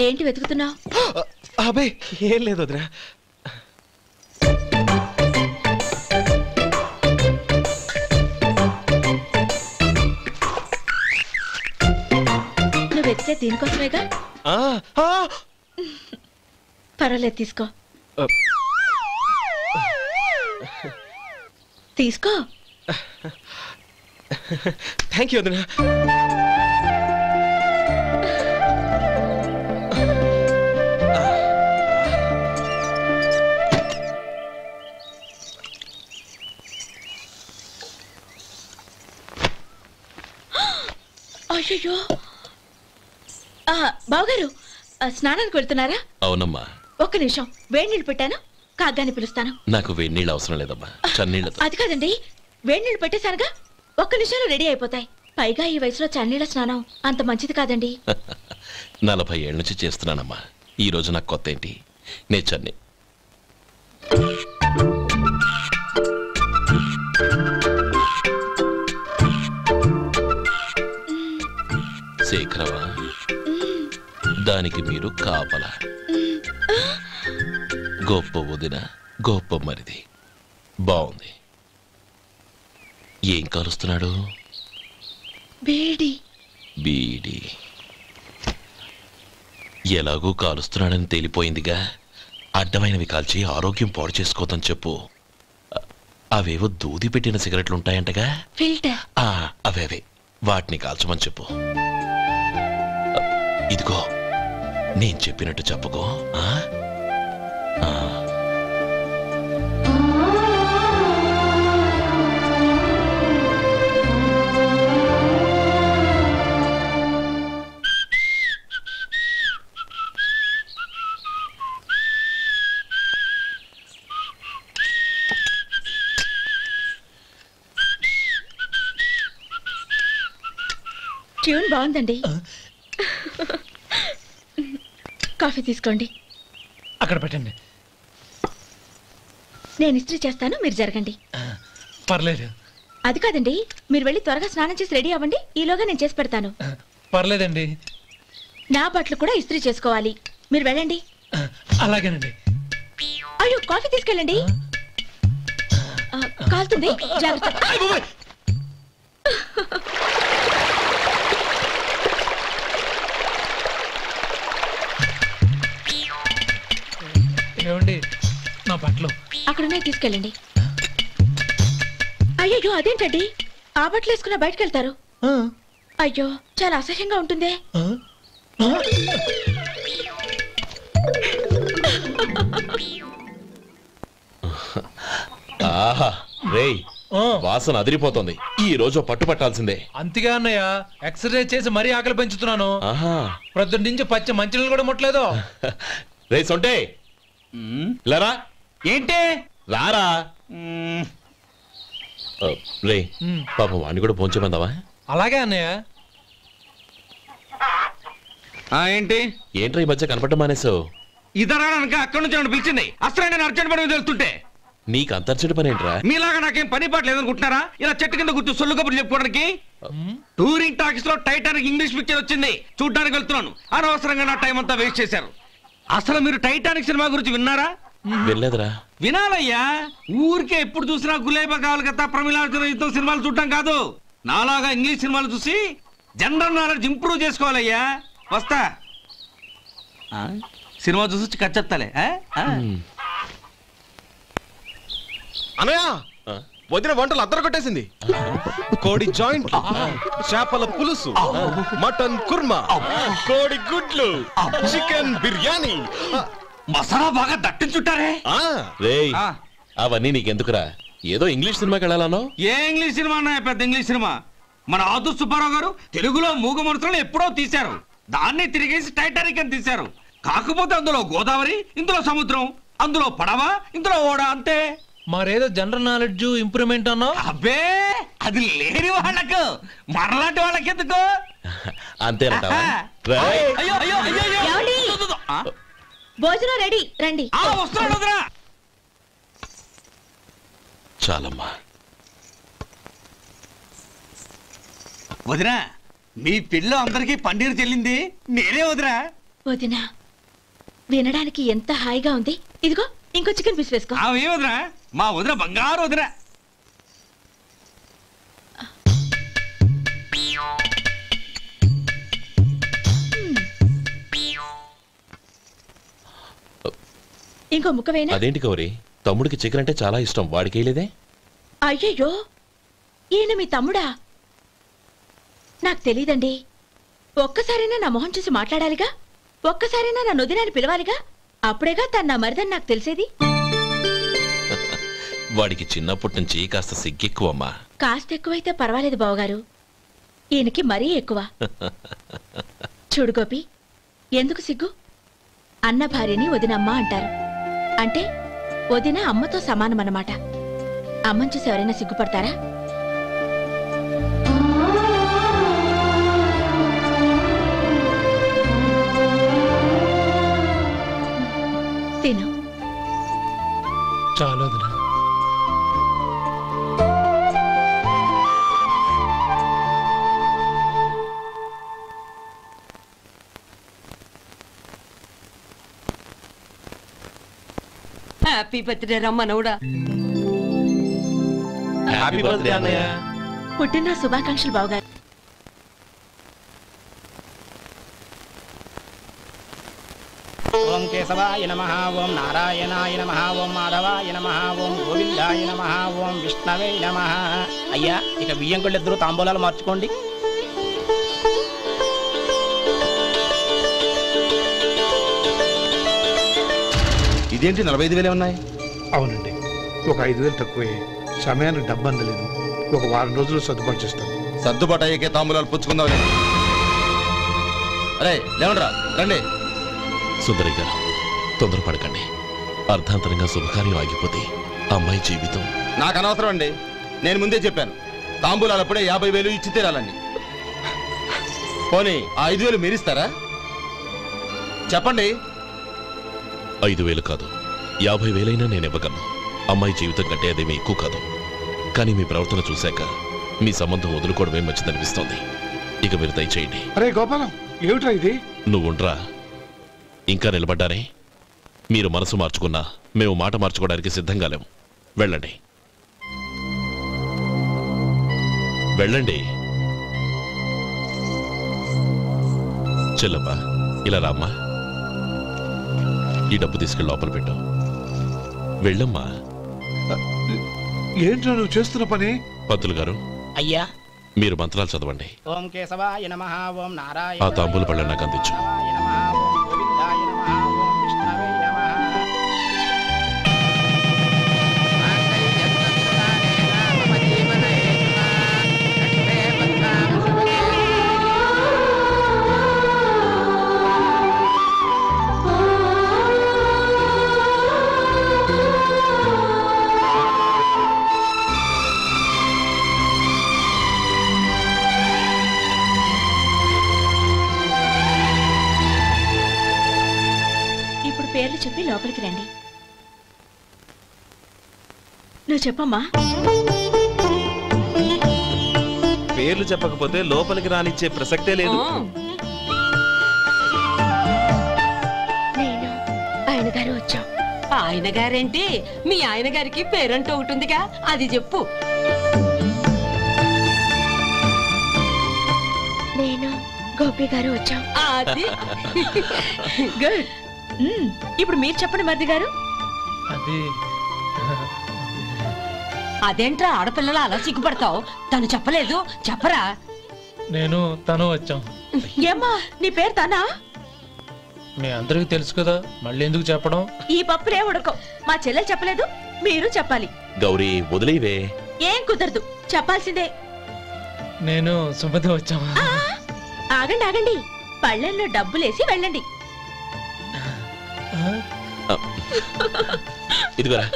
ఏంటి వెతుకుతున్నావు? అబే ఏం లేదు వదినా. నువ్వు వెతికే దీనికోసమేగా. పర్వాలేదు, తీసుకో. తీసుకో. థ్యాంక్ యూ వదినా. అయ్యో, బావగారు స్నానానికి వెళ్తున్నారా? అవునమ్మా. ఒక్క నిమిషం, వేడి నీళ్ళు పెట్టాను, కాగ్గాని పిలుస్తాను. నాకు వేడి నీళ్ళు అవసరం లేదమ్మా, చన్నీళ్ళతో. అది కాదండి, వేడి నీళ్ళు పెట్టేశానుగా, ఒక్క నిమిషంలో రెడీ అయిపోతాయి. పైగా ఈ వయసులో చన్నీళ్ళ స్నానం అంత మంచిది కాదండి. 40 ఏళ్ళ నుంచి చేస్తున్నానమ్మా, ఈ రోజు నాకు కొత్త ఏంటి? నే చన్నీ. శేఖరవా, దానికి మీరు కాపలా. గొప్ప వదిన, గొప్ప మరిది. బాగుంది. ఏం కాలుస్తున్నాడు? బీడి. బీడి ఎలాగూ కాలుస్తున్నాడని తేలిపోయిందిగా. అడ్డమైనవి కాల్చి ఆరోగ్యం పాడు చేసుకోదని చెప్పు. అవేవో దూది పెట్టిన సిగరెట్లు ఉంటాయంటగా, ఫిల్టర్. అవే వాటిని కాల్చమని చెప్పు. ఇదిగో నేను చెప్పినట్టు చెప్పుకో. ట్యూన్ బాగుందండి. కాఫీ తీసుకోండి. అక్కడ పెట్టండి. నేను ఇస్త్రీ చేస్తాను, మీరు జరగండి. పర్లేదు. అది కాదండి, మీరు వెళ్ళి త్వరగా స్నానం చేసి రెడీ అవ్వండి, ఈలోగా నేను చేసి పెడతాను. పర్లేదండి. నా బట్టలు కూడా ఇస్త్రీ చేసుకోవాలి, మీరు వెళ్ళండి. అలాగేనండి. అయ్యో, కాఫీ తీసుకెళ్ళండి. కాలుతుంది, జాగ్రత్త. బట్టలు అక్కడున్నా తీసుకెళ్ళండి. అయ్యో అదేంటండి ఆ బట్టలు వేసుకున్న బయటకు వెళ్తారు? అయ్యో చాలా అసహ్యంగా ఉంటుందే. ఆహా రేయ్ వాసన అదిరిపోతుంది. ఈ రోజు పట్టు పట్టాల్సిందే. అంతగా అన్నయ్య ఎక్సర్సైజ్ చేసి మరీ ఆకలి పెంచుతున్నాను. ప్రొద్దున నుంచి పచ్చి మంచినీళ్ళు కూడా ముట్టలేదు. రే సొంటే లేరా. ఏంటి రారా రే పాపం వాణ్ణి కూడా భోంచేమందావా? అలాగే అన్నయ్య. ఏంటి ఏంట్రా ఈ మధ్య కనపడడం మానేసావు? ఇదనక అక్కడి నుంచి నన్ను పిలిచింది. అసలు నేను అర్జెంట్ పని తెలుస్తుంటే నీకు అంతర్చడి పని ఏంట్రా? మీలాగా నాకేం పని పాట లేదనుకుంటున్నారా? ఇలా చెట్టు కింద కూర్చో సొల్లు కబుర్లు చెప్పుకోవడానికి. టూరింగ్ టాకీస్ లో టైటానిక్ ఇంగ్లీష్ పిక్చర్ వచ్చింది, చూడ్డానికి వెళ్తున్నాను. అనవసరంగా నా టైం అంతా వేస్ట్ చేశారు. అసలు మీరు టైటానిక్ సినిమా గురించి విన్నారా? వెళ్ళలేదురా. వినాలయ్యా. ఊరికే ఎప్పుడు చూసినా గులేబా కావాలి కదా ప్రమిళార్జున యుద్ధం సినిమాలు చూడటం కాదు. నాలాగా ఇంగ్లీష్ సినిమాలు చూసి జనరల్ నాలెడ్జ్ ఇంప్రూవ్ చేసుకోవాలయ్యా. వస్తా. సినిమా చూసి కచ్చెత్తాలే. అనయా వదిన వంటలు అద్దరు కొట్టేసింది. కోడి జాయింట్, చేపల పులుసు, మటన్ కుర్మా, కోడి గుడ్లు, చికెన్ బిర్యానీ, మసాలా బాగా దట్టించుంటారే. రేయ్ అవన్నీ నీకెందుకురా? ఏదో ఇంగ్లీష్ సినిమాకి వెళ్ళాలనో? ఏ ఇంగ్లీష్ సినిమా అన్నా? పెద్ద ఇంగ్లీష్ సినిమా. మన ఆదు సుబ్బారావు గారు తెలుగులో మూగ మనుషులను ఎప్పుడో తీశారు. దాన్ని తిరిగేసి టైటానిక్ అని తీశారు. కాకపోతే అందులో గోదావరి, ఇందులో సముద్రం, అందులో పడవ, ఇందులో ఓడ, అంతే. మరేదో జనరల్ నాలెడ్జ్ ఇంప్రూవ్మెంట్ అన్నా? అబ్బే అది లేని వాళ్ళకు, మరలాంటి వాళ్ళకి ఎందుకు? అంతేనంటావా? అయ్యో అయ్యో అయ్యో భోజనం రెడీ, రండి. వస్తున్నాడు వదరా. చాలమ్మా. వదినా మీ పిల్ల అందరికీ పన్నీరు చెల్లింది నేనే వదినా. వదినా వినడానికి ఎంత హాయిగా ఉంది. ఇదిగో ఇంకో చికెన్ పీస్ వేసుకో. ఏ వదినా? మా వదిన బంగారు వదినా. ఇంకో ముక్క వేనా? అదేంటి గౌరీ, తమ్ముడికి చికెన్ అంటే చాలా ఇష్టం, వాడికి వేయలేదే? అయ్యయ్యో ఈయన మీ తమ్ముడా? నాకు తెలీదండి. ఒక్కసారైనా నా మొహం చూసి మాట్లాడాలిగా, ఒక్కసారైనా నా నొదినాన్ని పిలవాలిగా, అప్పుడేగా తన నా మరిదని నాకు తెలిసేది. వాడికి చిన్నప్పటి నుంచి కాస్త సిగ్గెక్కువమ్మా. కాస్త ఎక్కువైతే పర్వాలేదు బావగారు, ఈయనకి మరీ ఎక్కువ. చూడు గోపి, ఎందుకు సిగ్గు? అన్న భార్యని వదినమ్మ అంటారు. అంటే వదిన అమ్మతో సమానమన్నమాట. అమ్మని చూసి ఎవరైనా సిగ్గుపడతారా? తిను. చాలు వదినా. హ్యాపీ బర్త్డే రమ్మనవుడా. హ్యాపీ బర్త్డే అన్నయ్య. పుట్టిన శుభాకాంక్షలు బావగారు. ఓం కేశవాయ నమః, ఓం నారాయణాయ నమః, ఓం మాధవాయ నమః, ఓం గోవిందాయ నమః, ఓం విష్ణవే నమః. అయ్యా ఇక బియ్యం కొళ్ళిద్దరూ తాంబూలాలు మార్చుకోండి. ఇదేంటి 45,000 ఉన్నాయి? అవునండి, ఒక 5,000 తక్కువే. సమయానికి డబ్బు అందలేదు. ఒక వారం రోజుల్లో సర్దుబాటు చేస్తాను. సర్దుబాటు అయ్యాకే తాంబూలాలు పుచ్చుకుందాం. అరే లేవండ్రా, రండి. సుందరి గారు తొందరపడకండి. అర్ధాంతరంగా శుభకార్యం ఆగిపోతే అమ్మాయి జీవితం. నాకు అనవసరం అండి, నేను ముందే చెప్పాను. తాంబూలాలు అప్పుడే 50,000 ఇచ్చి తీరాలండి. పోనీ ఆ 5,000 మీరిస్తారా? చెప్పండి. 5,000 కాదు, 50,000 నేను ఇవ్వగలను. అమ్మాయి జీవితం కంటే అదేమీ ఎక్కువ కాదు. కానీ మీ ప్రవర్తన చూశాక మీ సంబంధం వదులుకోవడమే మంచిదనిపిస్తోంది. ఇక మీరు దయచేయండి. అరే గోపాలం, ఏమిట్రా ఇది? నువ్వుండ్రా. ఇంకా నిలబడ్డారే? మీరు మనసు మార్చుకున్నా మేము మాట మార్చుకోవడానికి సిద్ధంగా లేము. వెళ్ళండి వెళ్ళండి. చెల్లమ్మా ఇలా రామ్మా. ఈ డబ్బు తీసుకెళ్ళి లోపల పెట్టు. వెళ్ళమ్మా. ఏంట్రా నువ్వు చేస్తున్న పని? పంతులు గారు, అయ్యా మీరు మంత్రాలు చదవండి. ఓం కేశవాయ నమః ఓం నారాయణ ఆ తాంబూల పళ్ళ నాకు అందించు. పేర్లు చెప్పి లోపలికి రండి. నువ్వు చెప్పమ్మా. పేర్లు చెప్పకపోతే లోపలికి రానిచ్చే ప్రసక్తే లేదు. నేను ఆయన గారు వచ్చాం. ఆయన గారేంటి? మీ ఆయన గారికి పేరంటూ ఒకటిగా, అది చెప్పు. నేను గోపి గారు వచ్చాం. అది గుడ్. ఇప్పుడు మీరు చెప్పండి మరిది గారు. అదేంట్రా ఆడపిల్లలు అలా సిగ్గుపడతావు? తను చెప్పలేదు, చెప్పరా? నేను తను వచ్చాం. ఏమ్మా నీ పేరు తనా? మీ అందరికి తెలుసు కదా, మళ్ళీ ఎందుకు చెప్పడం? ఈ పప్పులే ఉడకం. మా చెల్లెలు చెప్పలేదు, మీరు చెప్పాలి. గౌరీ వదిలేవే. ఏం కుదరదు, చెప్పాల్సిందే. నేను సుమతి వచ్చాం. ఆగండి ఆగండి, పళ్ళెల్లో డబ్బులేసి వెళ్ళండి. ఇదిగోరా.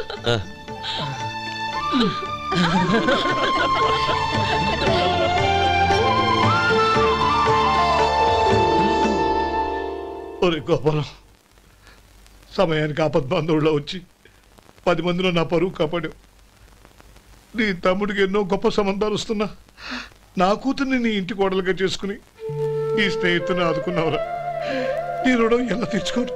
ఒరే గోపాలం, సమయానికి ఆపద్బంధువుల్లో వచ్చి 10 మందిలో నా పరువు కాపాడావు. నీ తమ్ముడికి ఎన్నో గొప్ప సంబంధాలు వస్తున్నా నా కూతుర్ని నీ ఇంటి కోడలుగా చేసుకుని నీ స్నేహితుని ఆదుకున్నావురా. నీ రుణం ఎలా తీర్చుకోరు?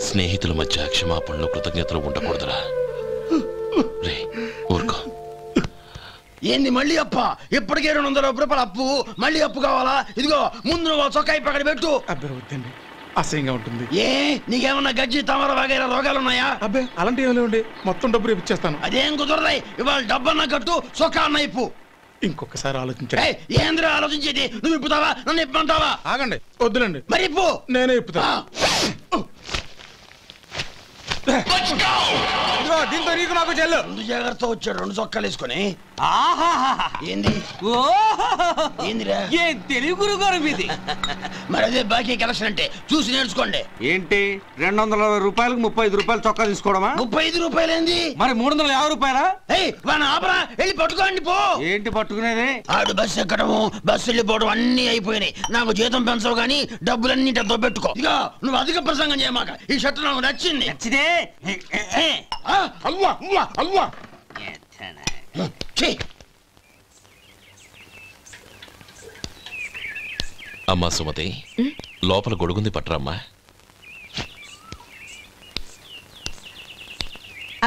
స్నేహితుల మధ్య క్షమాపణలు కృతజ్ఞతలు ఉండకూడదురా. రే ఊరుకో. ఏంది మళ్ళీ అప్ప? ఇప్పటికే 200 రూపాయల అప్పు, మళ్ళీ అప్పు కావాలా? ఇదిగో ముందు నువ్వు చొక్కా పక్కన పెట్టు. అబ్బే వద్దండి, అసహ్యంగా ఉంటుంది. ఏ నీకేమన్నా గజ్జి తమర వగైరా రోగాలు ఉన్నాయా? అబ్బే అలాంటి ఏమైనా ఉండే, మొత్తం డబ్బు రేపు ఇచ్చేస్తాను. అదేం కుదరదాయి. ఇవాళ డబ్బన్నా కట్టు, చొక్కా అన్న ఇప్పు. ఇంకొకసారి ఆలోచించండి. ఏంద్ర ఆలోచించేది? నువ్వు ఇప్పుతావా, నన్ను ఇప్పమంటావా? ఆగండి, వద్దులండి. మరి ఇప్పు. నేనే ఇప్పుతా. దీంతో నీకు నాకు చెల్లు. 2 జాగ్రత్త వచ్చాడు, 2 చొక్కాలు వేసుకొని. ఏంది ఏందిరా? ఏ తెలుగు గురువు గారు మీది? మరి అదే బాకీ కలెక్షన్ అంటే చూసి నేర్చుకోండి. ఏంటి 220 రూపాయలకు 35 రూపాయలు చొక్కా తీసుకోవడమా? 35 రూపాయలు ఏంది? మరి 350 రూపాయలా? వాడిని ఆపరా, వెళ్ళి పట్టుకోండి పో. ఏంటి పట్టుకునేది? ఆడు బస్సు ఎక్కడము, బస్సు వెళ్ళిపోవడం అన్ని అయిపోయినాయి. నాకు జీతం పెంచవు గానీ డబ్బులన్నీ దొబ్బెట్టుకో. ఇక నువ్వు అధిక ప్రసంగం చేయమాక. ఈ షర్ట్ నాకు నచ్చింది. నచ్చిదే. అవ్వా అవ్వా అవ్వా. అమ్మా సుమతి, లోపల గొడుగుంది పట్టరమ్మా.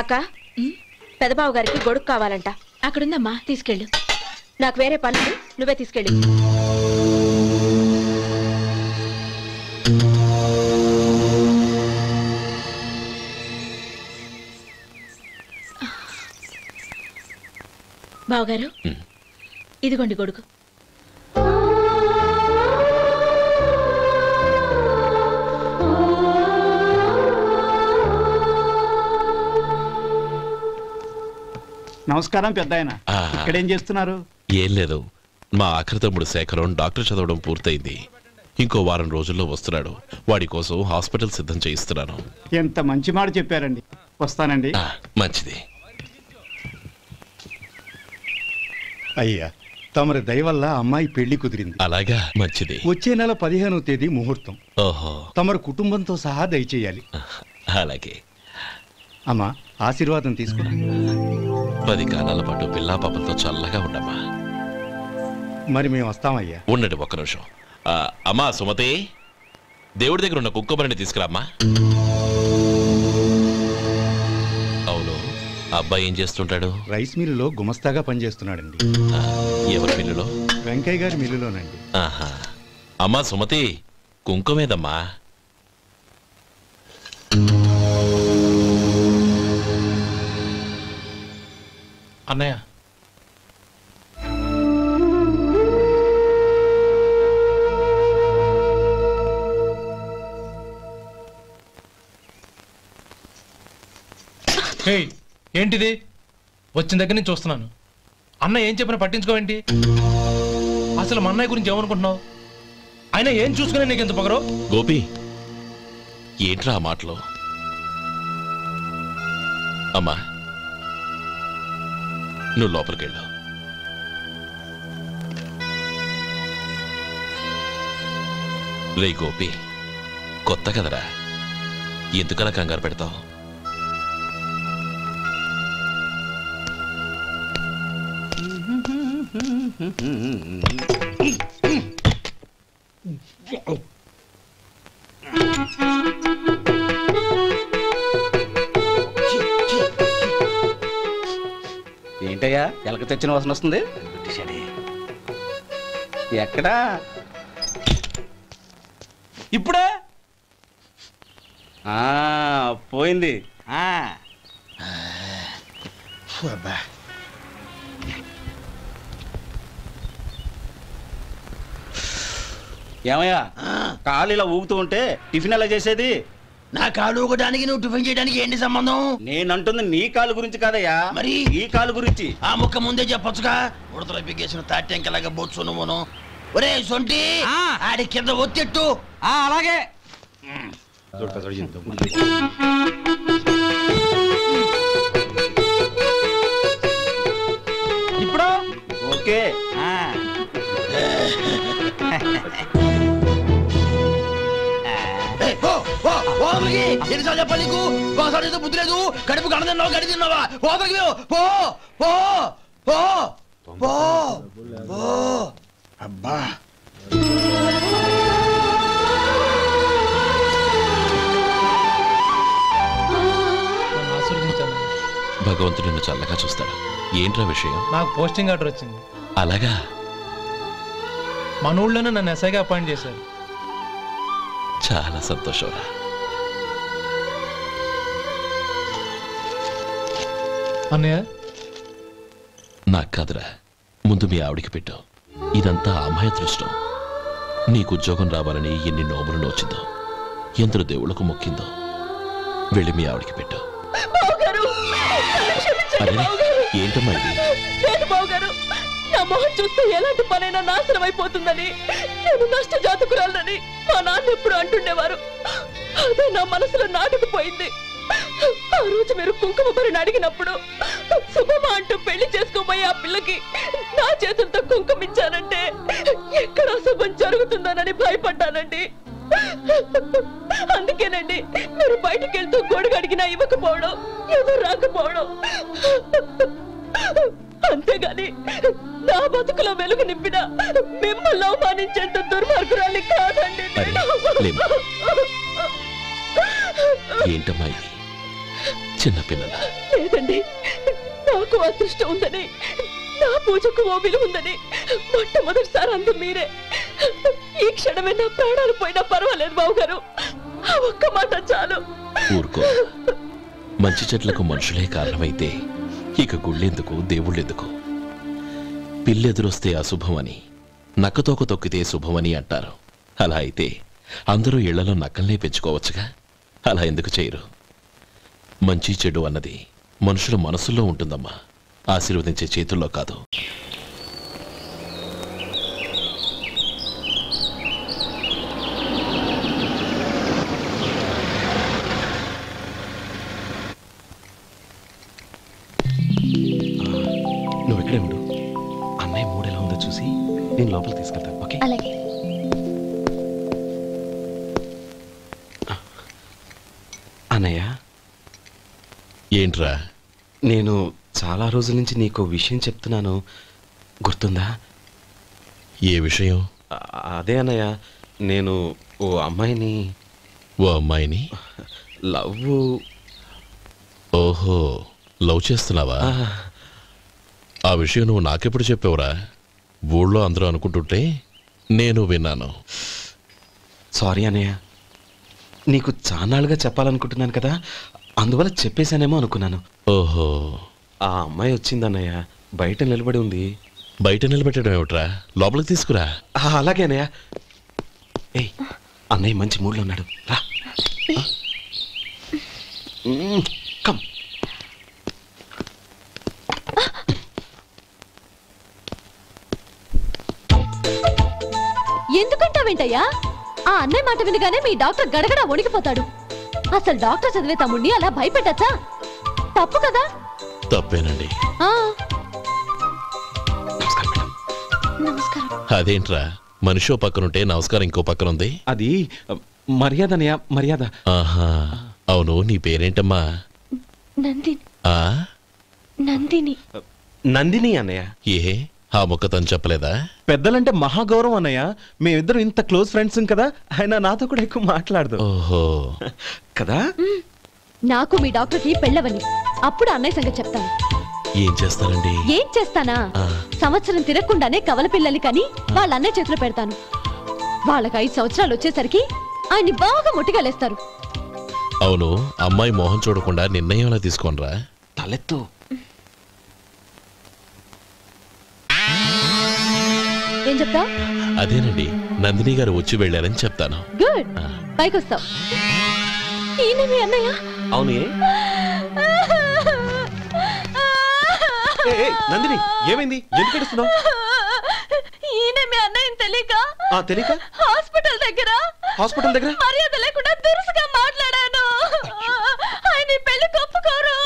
అక్క, పెదబాబు గారికి గొడుగు కావాలంట. అక్కడుందమ్మా, తీసుకెళ్ళు. నాకు వేరే పనులు, నువ్వే తీసుకెళ్ళి. బావగారు, ఇదిగోండి గొడుగు. నమస్కారం పెద్దాయన. ఇక్కడేం చేస్తున్నారు? ఏం లేదు, మా ఆఖరి తమ్ముడు శేఖరం డాక్టర్ చదవడం పూర్తయింది. ఇంకో వారం రోజుల్లో వస్తున్నాడు. వాడి కోసం హాస్పిటల్ సిద్ధం చేయిస్తున్నాను. ఎంత మంచి మాట చెప్పారండి. వస్తానండి. మంచిది. అయ్యా, తమరి దయ వల్ల అమ్మాయి పెళ్లి కుదిరింది. అలాగా, మంచిది. వచ్చే నెల 15వ తేదీ ముహూర్తం. ఓహో. తమరు కుటుంబంతో సహా దయచేయాలి. అలాగే. అమ్మా, ఆశీర్వాదం తీసుకురా. 10 కాలాల పాటు పిల్లా పాపలతో చల్లగా ఉండమ్మా. మరి మేము వస్తామయ్యా. ఉండండి ఒక్క నిమిషం. అమ్మా సుమతి, దేవుడి దగ్గర ఉన్న కుక్కబరిని తీసుకురామ్మా. అవును, అబ్బాయి ఏం చేస్తుంటాడు? రైస్ మిల్లులో గుమస్తాగా పనిచేస్తున్నాడండి. ఎవరి మిల్లులో? వెంకయ్య గారి మిల్లులోనండి. ఆహా. అమ్మా సుమతి, కుంకుమేదమ్మా. అన్నయ్య ఏంటిది? వచ్చిన దగ్గర నుంచి చూస్తున్నాను. అన్న ఏం చెప్పినా పట్టించుకోవేంటి? అసలు మా అన్నయ్య గురించి ఏమనుకుంటున్నావు? అయినా ఏం చూసుకునే నీకు ఎంత పొగరు? గోపి, ఏంట్రా ఆ మాటలు? అమ్మా, నువ్వు లోపలికి వెళ్ళు. రే గోపి, కొత్త కదరా, ఎందుకలా కంగారు పెడతావు? ఏంటయ్యా ఎలక తెచ్చిన వాసన వస్తుంది? ఎక్కడా? ఇప్పుడే పోయింది. ఏమయ్యా కాలు ఇలా ఊగుతూ ఉంటే టిఫిన్ ఎలా చేసేది? నా కాలు ఊగడానికి నువ్వు టిఫిన్ చేయడానికి ఏంటి సంబంధం? నేనంటుంది నీ కాలు గురించి కాదయ్యా, మరి ఈ కాలు గురించి. ఆ ముక్క ముందే చెప్పొచ్చుగా. ఉడతలో బిగ్గేసిన తాటెంకలాగా బొచ్చు నువ్వును. ఒరే సొంటి, ఆడి కింద ఒత్తిట్టు. అలాగే. ఇప్పుడు ఓకే. ఎన్నిసార్లు చెప్పాలి నీకు? ఒకసారి బుద్ధి లేదు. కడుపు గడ తిన్నావు, గడి తిన్నావా? పోతకి పో పో పో పో పో. అబ్బా, భగవంతుడు నిన్ను చల్లగా చూస్తాడు. ఏంట్రా విషయం? నాకు పోస్టింగ్ ఆర్డర్ వచ్చింది. అలాగా? మన ఊళ్ళోనే నన్ను ఎస్ఐగా అపాయింట్ చేశారు. చాలా సంతోషంరా. అన్నయ్య, నాకు కాదురా, ముందు మీ ఆవిడికి పెట్టు. ఇదంతా అమ్మాయి దృష్టం. నీకు ఉద్యోగం రావాలని ఎన్ని నోములు నోచిందో, ఎందరు దేవుళ్లకు మొక్కిందో. వెళ్ళి మీ ఆవిడికి పెట్టు. ఏంటమ్మా ఇది? నా మొహం చూస్తే ఎలాంటి పనైనా నాశనం అయిపోతుందని, నేను నష్ట జాతకురాలని మా నాన్న ఎప్పుడు అంటుండేవారు. అదే నా మనసులో నాటుకుపోయింది. ఆ రోజు మీరు కుంకుమ భరిని అడిగినప్పుడు శుభమా అంటూ పెళ్లి చేసుకోబోయే ఆ పిల్లకి నా చేతులతో కుంకుమ ఇచ్చానంటే ఎక్కడ శుభం జరుగుతుందోనని భయపడ్డానండి. అందుకేనండి మీరు బయటికి వెళ్తూ గొడుగు అడిగినా ఇవ్వకపోవడం, ఎవరు రాకపోవడం. అంతేగాని నా బతుకులో వెలుగు నింపిన మిమ్మల్ని అవమానించేంత దుర్మార్గురాలి కాదండి. ఏంటమ్మా ఇది? చిన్నపిల్లల లేదండి, నాకు అదృష్టం ఉందని, నా పూజకు ఓ విలువ ఉందని మొట్టమొదటిసారి అందు మీరే. ఈ క్షణమే నా ప్రాణాలు పోయినా పర్వాలేదు బావుగారు, ఆ ఒక్క మాట చాలు. ఊరుకో. మంచి చెట్లకు మనుషులే కారణమైతే ఇక గుళ్ళెందుకు, దేవుళ్ళెందుకు? పిల్లెదురొస్తే అశుభమని, నక్కతోక తొక్కితే శుభమని అంటారు. అలా అయితే అందరూ ఇళ్లలో నక్కల్నే పెంచుకోవచ్చుగా. అలా ఎందుకు చేయరు? మంచి చెడు అన్నది మనుషుల మనసుల్లో ఉంటుందమ్మా, ఆశీర్వదించే చేతుల్లో కాదు. నువ్వు ఇక్కడే ఉండు. అన్నయ్య మూడు ఎలా ఉందో చూసి నేను లోపల తీసుకెళ్తాను. ఓకే? అలాగే. అన్నయ్య, ఏంట్రా? నేను చాలా రోజుల నుంచి నీకు విషయం చెప్తున్నాను, గుర్తుందా? ఏ విషయం? అదే అన్నయ్య, నేను ఓ అమ్మాయిని లవ్. ఓహో, లవ్ చేస్తున్నావా? ఆ విషయం నువ్వు నాకెప్పుడు చెప్పావురా? ఊళ్ళో అందరూ అనుకుంటుంటే నేను విన్నాను. సారీ అన్నయ్య, నీకు చాన్నాళ్ళుగా చెప్పాలనుకుంటున్నాను కదా, అందువల్ల చెప్పేశానేమో అనుకున్నాను. ఓహో, ఆ అమ్మాయి వచ్చిందన్నయ్య, బయట నిలబడి ఉంది. బయట నిలబెట్టడం ఏమిట్రా, లోపలికి తీసుకురా. అలాగే అన్నయ్య. ఏయ్, అన్నయ్య మంచి మూడ్లో ఉన్నాడు, రా. కమ్. ఎందుకంటావేంటయ్యా? ఆ అన్నయ్య మాట వినగానే మీ డాక్టర్ గడగడ వణికిపోతాడు. అసలు డాక్టర్ చదివే తమ్ముడిని అలా భయపెట్టచ్చా? తప్పు కదా? తప్పేనండి. నమస్కారం. అదేంట్రా, మనిషో పక్కనుంటే నమస్కారం ఇంకో పక్కన ఉంది? అది మర్యాద అన్నయ్య, మర్యాద. ఆహా, అవును, నీ పేరేంటమ్మా? నందిని. నందిని. నందిని అన్నయ్య. ఏ, ఆ ముక్క తను చెప్పలేదా? పెద్దలంటే మహాగౌరవం అన్నయ్య. మేమిద్దరం ఇంత క్లోజ్ ఫ్రెండ్స్ కదా, ఆయన నాతో కూడా ఎక్కువ మాట్లాడదు. ఓహో కదా. నాకు మీ డాక్టర్కి పెళ్ళవని, అప్పుడు అన్నయ్య సంగతి చెప్తాను. ఏం చేస్తారండి? ఏం చేస్తానా? సంవత్సరం తిరగకుండానే కవల పిల్లల్ని కని వాళ్ళ అన్నయ్య చేతిలో పెడతాను. వాళ్ళకి 5 సంవత్సరాలు వచ్చేసరికి ఆయన్ని బాగా ముట్టిగలేస్తారు. అవును, అమ్మాయి మోహం చూడకుండా నిర్ణయం ఎలా తీసుకోనరా? తలెత్తు. ఏం చెప్తా? అదేనండి, నందిని గారు వచ్చి వెళ్ళారని చెప్తాను. గుడ్, పైకొస్తావు. ఈయన మీ అన్నయ్య? అవును. నందిని, ఏమైంది? ఎందుకు ఏడుస్తున్నావు? ఈయన మీ అన్నయ్యని తెలియక తెలియక హాస్పిటల్ దగ్గర మర్యాద లేకుండా దురుసుగా మాట్లాడాను. ఆయన పెళ్లి ఒప్పుకోరు.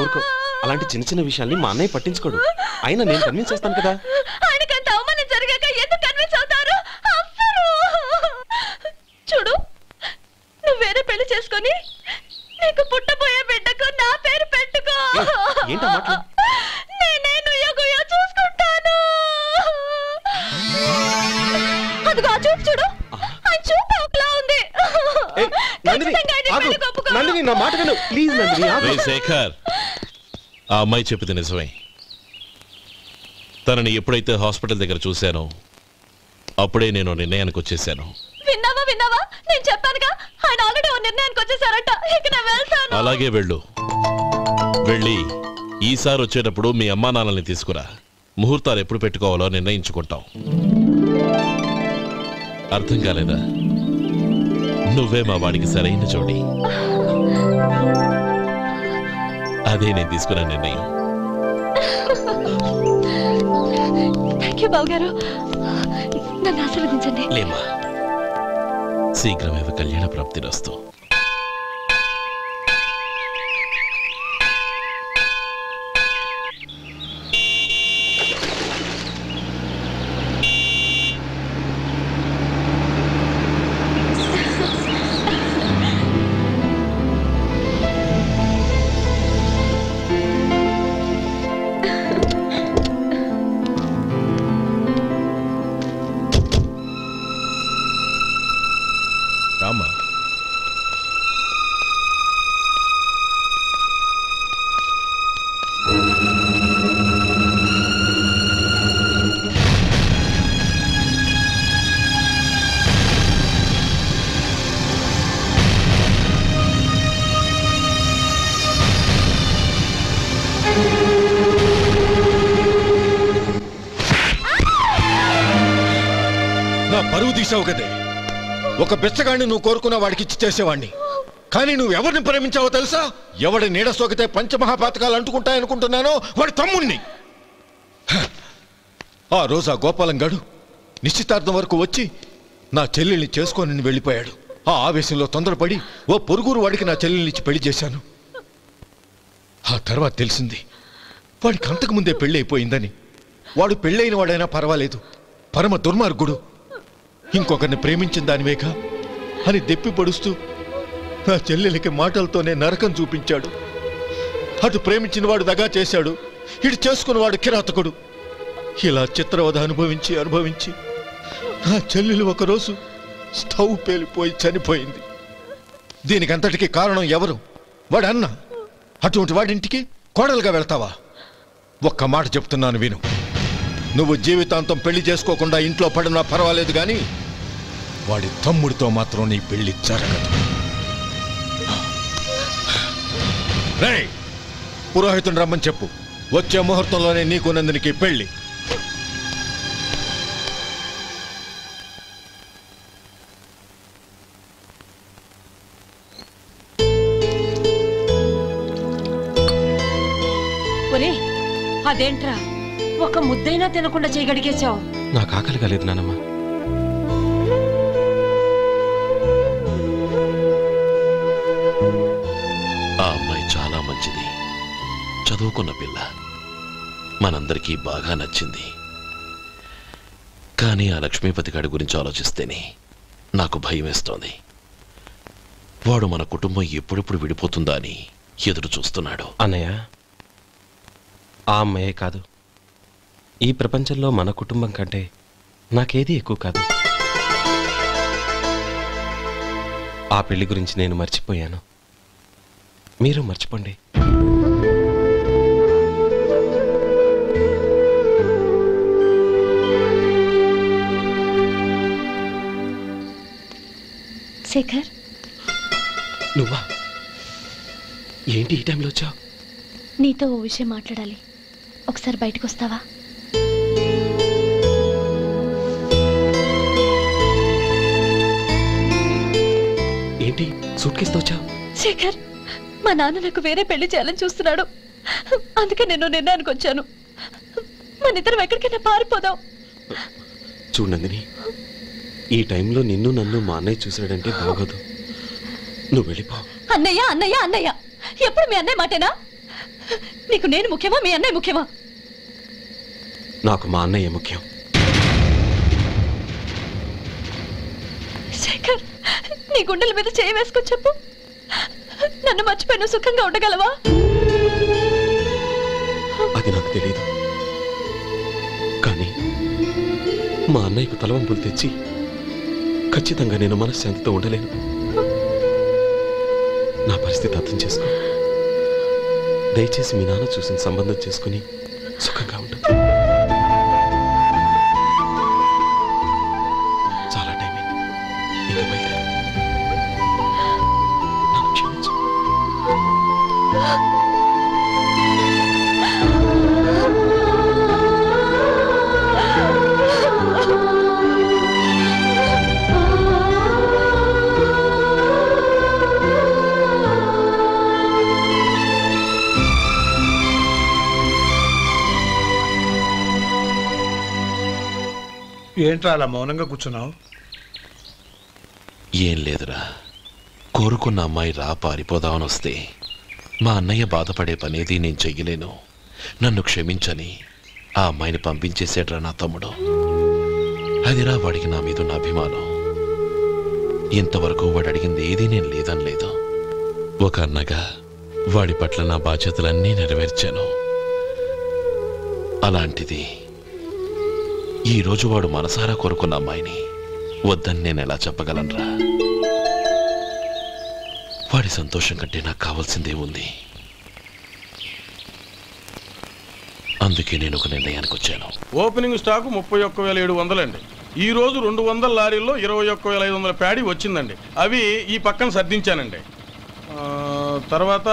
ఊరుకో, అలాంటి చిన్న చిన్న విషయాల్ని మా అన్నయ్య పట్టించుకోడు. అయినా నేను కన్విన్స్ చేస్తాను కదా. ఆయనకంత అవమానం జరిగాక ఎందుకు కన్విన్స్ అవుతారు? చూడు, నువ్వు వేరే పెళ్లి చేసుకొని నీకు పుట్టబోయే బిడ్డకు నా పేరు పెట్టుకో. ఏంటో మాట్లాడు. నేనే నుయ్యగుయ్యో చూసుకుంటాను. అదిగో ఆ చూపు చూడు, ఆ చూపు ఒకలా ఉంది. నందిని, నా మాట విను ప్లీజ్. నందిని. శేఖర్, ఆ అమ్మాయి చెప్పింది నిజమే. తనని ఎప్పుడైతే హాస్పిటల్ దగ్గర చూశానో అప్పుడే నేను నిర్ణయానికి వచ్చేసాను. విన్నావా? నేను చెప్పానుగా, ఆయన ఆల్రెడీ ఓ నిర్ణయానికి వచ్చేసారట. ఇక నేను వెళ్తాను. అలాగే వెళ్ళు. వెళ్ళి ఈసారి వచ్చేటప్పుడు మీ అమ్మా నాన్నల్ని తీసుకురా. ముహూర్తాలు ఎప్పుడు పెట్టుకోవాలో నిర్ణయించుకుంటాం. అర్థం కాలేదా? నువ్వే మా వాడికి సరైన జోడి. అదే నేను తీసుకున్న నిర్ణయం. థాంక్యూ బావగారు, నన్ను ఆశీర్వదించండి. లేమా, శీఘ్రమేవ కళ్యాణ ప్రాప్తిరస్తు. రామా, నా పరువు తీసావు కదే. ఒక బిచ్చగాడిని నువ్వు కోరుకున్న వాడికి ఇచ్చి చేసేవాడిని. కానీ నువ్వు ఎవరిని ప్రేమించావో తెలుసా? ఎవడి నీడ సోకితే పంచమహాపాతకాలు అంటుకుంటాయనుకుంటున్నానో వాడి తమ్ముణ్ణి. ఆ రోజు ఆ గోపాలం గడు నిశ్చితార్థం వరకు వచ్చి నా చెల్లెల్ని చేసుకొని వెళ్ళిపోయాడు. ఆ ఆవేశంలో తొందరపడి ఓ పొరుగురు వాడికి నా చెల్లెల్నిచ్చి పెళ్లి చేశాను. ఆ తర్వాత తెలిసింది వాడికి అంతకుముందే పెళ్లి అయిపోయిందని. వాడు పెళ్ళైన వాడైనా పర్వాలేదు, పరమ దుర్మార్గుడు. ఇంకొకరిని ప్రేమించిన దానివేగా అని దెప్పి పడుస్తూ నా చెల్లెలకి మాటలతోనే నరకం చూపించాడు. అటు ప్రేమించిన వాడు దగా చేశాడు, ఇటు చేసుకున్నవాడు కిరాతకుడు. ఇలా చిత్రవధ అనుభవించి నా చెల్లెలు ఒకరోజు స్టవ్ పేలిపోయి చనిపోయింది. దీనికంతటికి కారణం ఎవరు? వాడు అన్న. అటువంటి వాడింటికి కోడలుగా వెళ్తావా? ఒక్క మాట చెప్తున్నాను విను. నువ్వు జీవితాంతం పెళ్లి చేసుకోకుండా ఇంట్లో పడినా పర్వాలేదు, కానీ వాడి తమ్ముడితో మాత్రం నీ పెళ్లి జరగదు. రేయ్, పురోహితుని రమ్మని చెప్పు. వచ్చే ముహూర్తంలోనే నీకు నందినికి పెళ్లి. ఒరే అదేంట్రా ఒక ముద్దైనా తినకుండా చేయగడిగేశావు? నాకు ఆకలి కాలేదు నానమ్మ. ఆ అమ్మాయి చాలా మంచిది, చదువుకున్న పిల్ల, మనందరికీ బాగా నచ్చింది. కానీ ఆ లక్ష్మీపతి గారి గురించి ఆలోచిస్తేనే నాకు భయం వేస్తోంది. వాడు మన కుటుంబం ఎప్పుడెప్పుడు విడిపోతుందా అని ఎదురు చూస్తున్నాడు. అన్నయ్య, ఆ అమ్మాయే కాదు, ఈ ప్రపంచంలో మన కుటుంబం కంటే నాకేది ఎక్కువ కాదు. ఆ పెళ్లి గురించి నేను మర్చిపోయాను, మీరు మర్చిపోండి. శేఖర్, నువ్వా? ఏంటి ఈ టైంలో వచ్చావు? నీతో ఓ విషయం మాట్లాడాలి, ఒకసారి బయటకు వస్తావా? ఏంటి సూట్ కేసుతో వచ్చావు? శేఖర్, మా నాన్న నాకు వేరే పెళ్లి చేయాలని చూస్తున్నాడు, అందుకే నేను నిర్ణయానికి వచ్చాను. మన ఇద్దరం ఎక్కడికైనా పారిపోదాం. చూడు నందిని, ఈ టైంలో నిన్ను నన్ను మా అన్నయ్య చూసాడంటే బాగోదు. నువ్వు వెళ్ళిపో. అన్నయ్య అన్నయ్య అన్నయ్య, ఎప్పుడు మీ అన్నయ్య మాటేనా? నీకు నేను ముఖ్యమా, మీ అన్నయ్య ముఖ్యమా? నాకు మా అన్నయ్య ముఖ్యం. శేఖర్, నీ గుండెల మీద చేయి వేసుకొని చెప్పు, నన్ను మర్చిపోయి సుఖంగా ఉండగలవా? అది నాకు తెలియదు, కానీ మా అన్నయ్యకు తలవంపులు తెచ్చి ఖచ్చితంగా నేను మనశ్శాంతితో ఉండలేను. నా పరిస్థితి అర్థం చేసుకో. దయచేసి మీ నాన్న చూసిన సంబంధం చేసుకుని సుఖంగా ఉండు. చాలా టైం అయింది, ఇంకా బయలుదేరు. నన్ను క్షమించు. ఏంట్రా అలా మౌనంగా కూర్చున్నావు? ఏం లేదురా, కోరుకున్న అమ్మాయి రా పారిపోదామని వస్తే మా అన్నయ్య బాధపడే పనేది నేను చెయ్యలేను, నన్ను క్షమించని ఆ అమ్మాయిని పంపించేసాడ్రా నా తమ్ముడు. అదిరా వాడికి నా మీద ఉన్న అభిమానం. ఇంతవరకు వాడు అడిగింది ఏదీ నేను లేదనలేదు. ఒక అన్నగా వాడి పట్ల నా బాధ్యతలన్నీ నెరవేర్చాను. అలాంటిది ఈరోజు వాడు మనసారా కోరుకున్న అమ్మాయిని వద్దని నేను ఎలా చెప్పగలనురా? వాడి సంతోషం కంటే నాకు కావాల్సిందే ఉంది. అందుకే నేను ఒక నిర్ణయానికి వచ్చాను. ఓపెనింగ్ స్టాకు 31,700 అండి. ఈ రోజు 200 లారీల్లో 21,500 ప్యాడీ వచ్చిందండి. అవి ఈ పక్కన సర్దించానండి. తర్వాత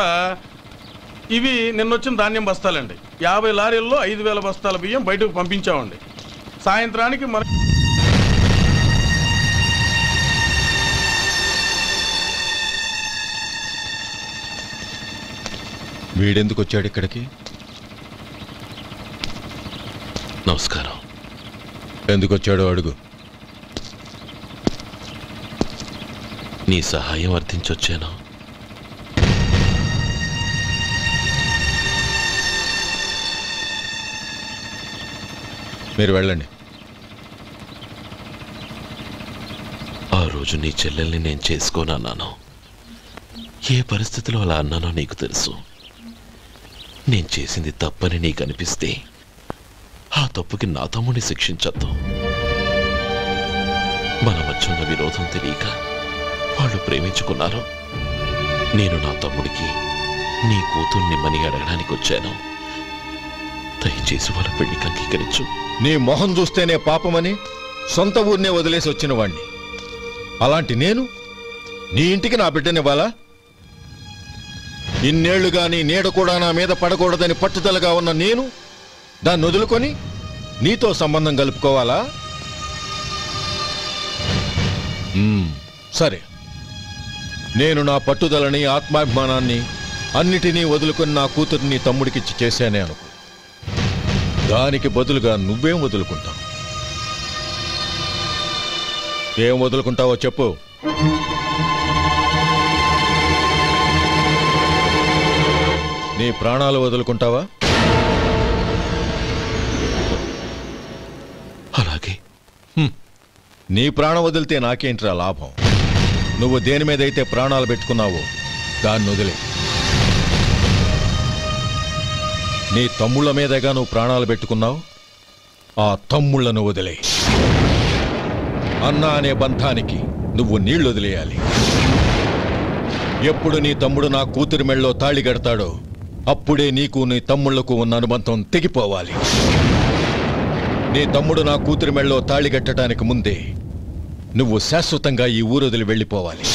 ఇవి నిన్నొచ్చిన ధాన్యం బస్తాలండి. 50 లారీల్లో 5,000 బస్తాల బియ్యం బయటకు పంపించామండి. సాయంత్రానికి మన వీడెందుకు వచ్చాడు ఇక్కడికి? నమస్కారం. ఎందుకు వచ్చాడో అడుగు. నీ సహాయం అర్థించొచ్చాను. మీరు వెళ్ళండి. ఆ రోజు నీ చెల్లెల్ని నేను చేసుకోనన్నాను. ఏ పరిస్థితిలో అలా అన్నానో నీకు తెలుసు. నేను చేసింది తప్పని నీకు అనిపిస్తే ఆ తప్పుకి నా తమ్ముడిని శిక్షించద్దు. మన మధ్య ఉన్న విరోధం తెలియక వాళ్ళు ప్రేమించుకున్నారు. నేను నా తమ్ముడికి నీ కూతుర్నిమ్మని అడగడానికి వచ్చాను. దయచేసి వాళ్ళ పెళ్లికి అంగీకరించు. నీ మొహం చూస్తేనే పాపమని సొంత ఊరినే వదిలేసి వచ్చిన వాణ్ణి. అలాంటి నేను నీ ఇంటికి నా బిడ్డనివ్వాలా? ఇన్నేళ్లుగా నీ నీడ కూడా నా మీద పడకూడదని పట్టుదలగా ఉన్న నేను దాన్ని వదులుకొని నీతో సంబంధం కలుపుకోవాలా? సరే, నేను నా పట్టుదలని ఆత్మాభిమానాన్ని అన్నిటినీ వదులుకొని నా కూతుర్ని తమ్ముడికిచ్చి చేశానే అనుకో. దానికి బదులుగా నువ్వేం వదులుకుంటావు? ఏం వదులుకుంటావో చెప్పు. నీ ప్రాణాలు వదులుకుంటావా? అలాగే. నీ ప్రాణం వదిలితే నాకేంట్రా లాభం? నువ్వు దేని మీదైతే ప్రాణాలు పెట్టుకున్నావో దాన్ని వదిలే. నీ తమ్ముళ్ళ మీదగా నువ్వు ప్రాణాలు పెట్టుకున్నావు, ఆ తమ్ముళ్లను వదిలే. అన్న అనే బంధానికి నువ్వు నీళ్లు వదిలేయాలి. ఎప్పుడు నీ తమ్ముడు నా కూతురి మెళ్ళలో తాళి కడతాడో అప్పుడే నీకు నీ తమ్ముళ్లకు ఉన్న అనుబంధం తెగిపోవాలి. నీ తమ్ముడు నా కూతురి మెళ్ళలో తాళి కట్టడానికి ముందే నువ్వు శాశ్వతంగా ఈ ఊరొదిలి వెళ్ళిపోవాలి.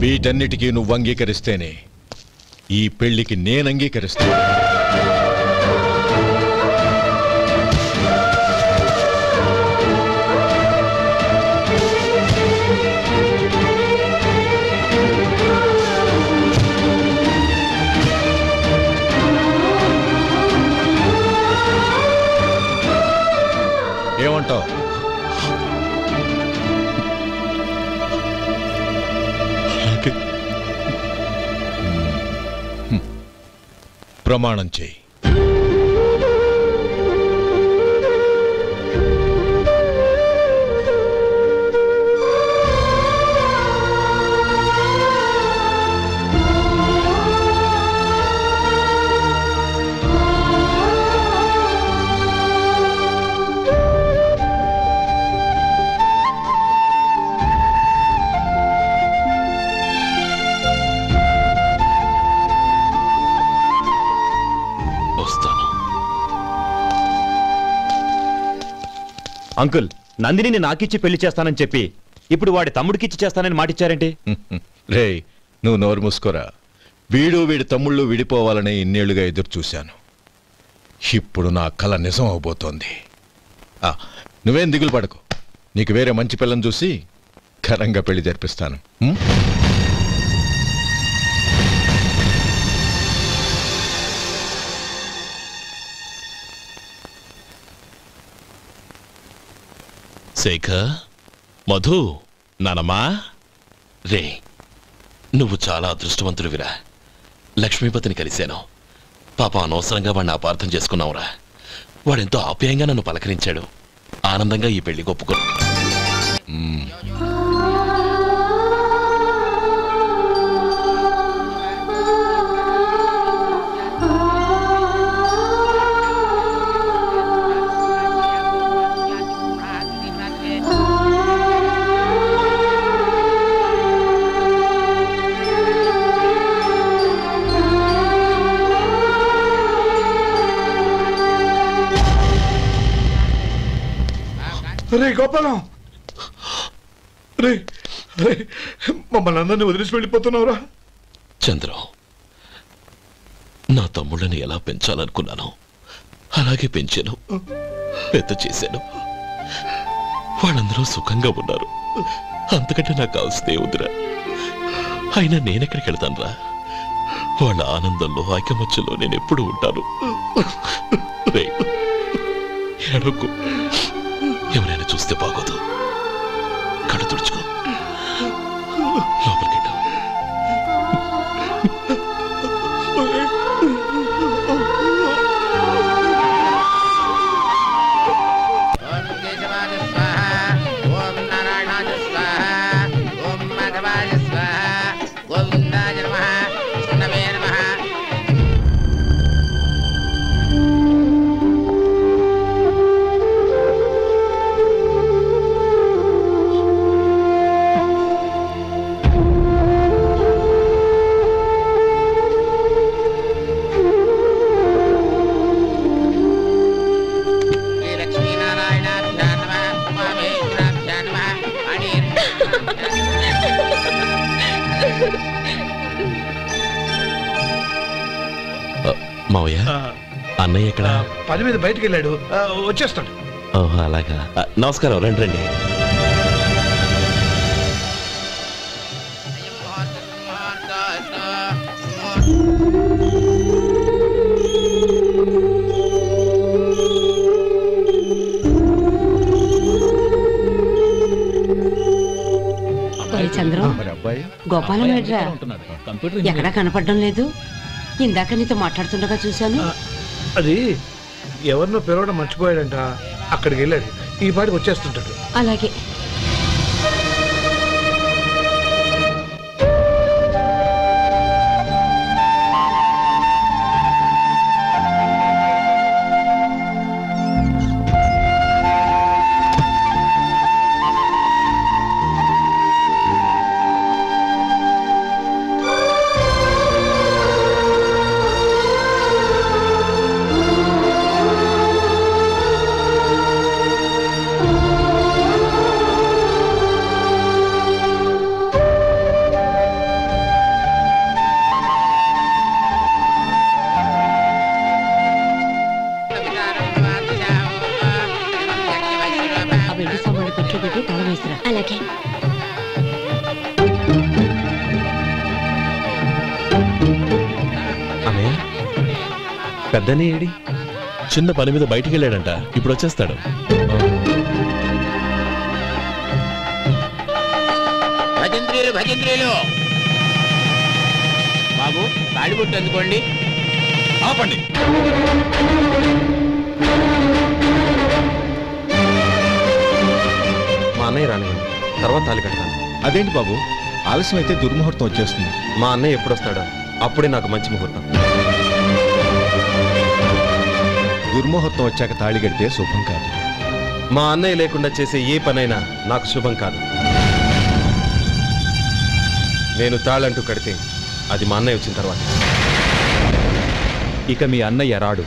వీటన్నిటికీ నువ్వు అంగీకరిస్తేనే ఈ పెళ్లికి నేను అంగీకరిస్తాను. ఏమంటావు? ప్రమాణం చేయి. అంకుల్, నందిని నాకిచ్చి పెళ్లి చేస్తానని చెప్పి ఇప్పుడు వాడి తమ్ముడికిచ్చి చేస్తానని మాటిచ్చారేంటి? రే, నువ్వు నోరు మూసుకోరా. వీడి తమ్ముళ్ళు విడిపోవాలని ఇన్నేళ్లుగా ఎదురు చూశాను. ఇప్పుడు నా కల నిజం అవబోతోంది. నువ్వేం దిగులు పడకు. నీకు వేరే మంచి పిల్లని చూసి ఘనంగా పెళ్లి జరిపిస్తాను. శేఖర్, మధు, నానమ్మా, రే, నువ్వు చాలా అదృష్టవంతుడివిరా. లక్ష్మీపతిని కలిశాను. పాప అనవసరంగా వాడిని అపార్థం చేసుకున్నావురా. వాడెంతో ఆప్యాయంగా నన్ను పలకరించాడు. ఆనందంగా ఈ పెళ్లి ఒప్పుకో. రే గోపాలం, రే రే, మమ్మల్ని అందరినీ వదిలేసి వెళ్ళిపోతున్నావురా? చంద్రం, నా తమ్ముళ్ళని ఎలా పెంచాలనుకున్నాను అలాగే పెంచాను, పెద్ద చేశాను. వాళ్ళందరూ సుఖంగా ఉన్నారు. అంతకంటే నాకు కావాల్సిందే ఉందిరా. అయినా నేనెక్కడికి వెళ్తానురా? వాళ్ళ ఆనందంలో ఐకమత్యంలో నేను ఎప్పుడు ఉంటాను. ఎడకు, ఎవరైనా చూస్తే బాగోదు. కళ్ళు తుడుచుకో, లోపలికి వెళ్ళావు. మావయ్య అన్నయ్య ఎక్కడ? పని మీద బయటికి వెళ్ళాడు, వచ్చేస్తాడు. ఓహో అలాగా. నమస్కారం, రండి రండి. చంద్రం, గోపాలం ఏడ్రా? ఎక్కడా కనపడడం లేదు. ఇందాక నీతో మాట్లాడుతుండగా చూశాను. అది ఎవరినో పిలవడం మర్చిపోయాడంట, అక్కడికి వెళ్ళాడు. ఈ పాటికి వచ్చేస్తుంటాడు. అలాగే. అలాగే. అన్నయ్య, పెద్దనే ఏడి? చిన్న పని మీద బయటికి వెళ్ళాడంట, ఇప్పుడు వచ్చేస్తాడు. భజంత్రీలు భజంత్రీలు బాబు, తాడిబొట్టు అందుకోండి. ఆపండి. మా అన్నయ్య రానివ్వండి, తర్వాత తాళి కడతాను. అదేంటి బాబు, ఆలస్యం అయితే దుర్ముహూర్తం వచ్చేస్తుంది. మా అన్నయ్య ఎప్పుడు వస్తాడో అప్పుడే నాకు మంచి ముహూర్తం. దుర్ముహూర్తం వచ్చాక తాళి కడితే శుభం కాదు. మా అన్నయ్య లేకుండా చేసే ఏ పనైనా నాకు శుభం కాదు. నేను తాళంటూ కడితే అది మా అన్నయ్య వచ్చిన తర్వాత. ఇక మీ అన్నయ్య రాడు.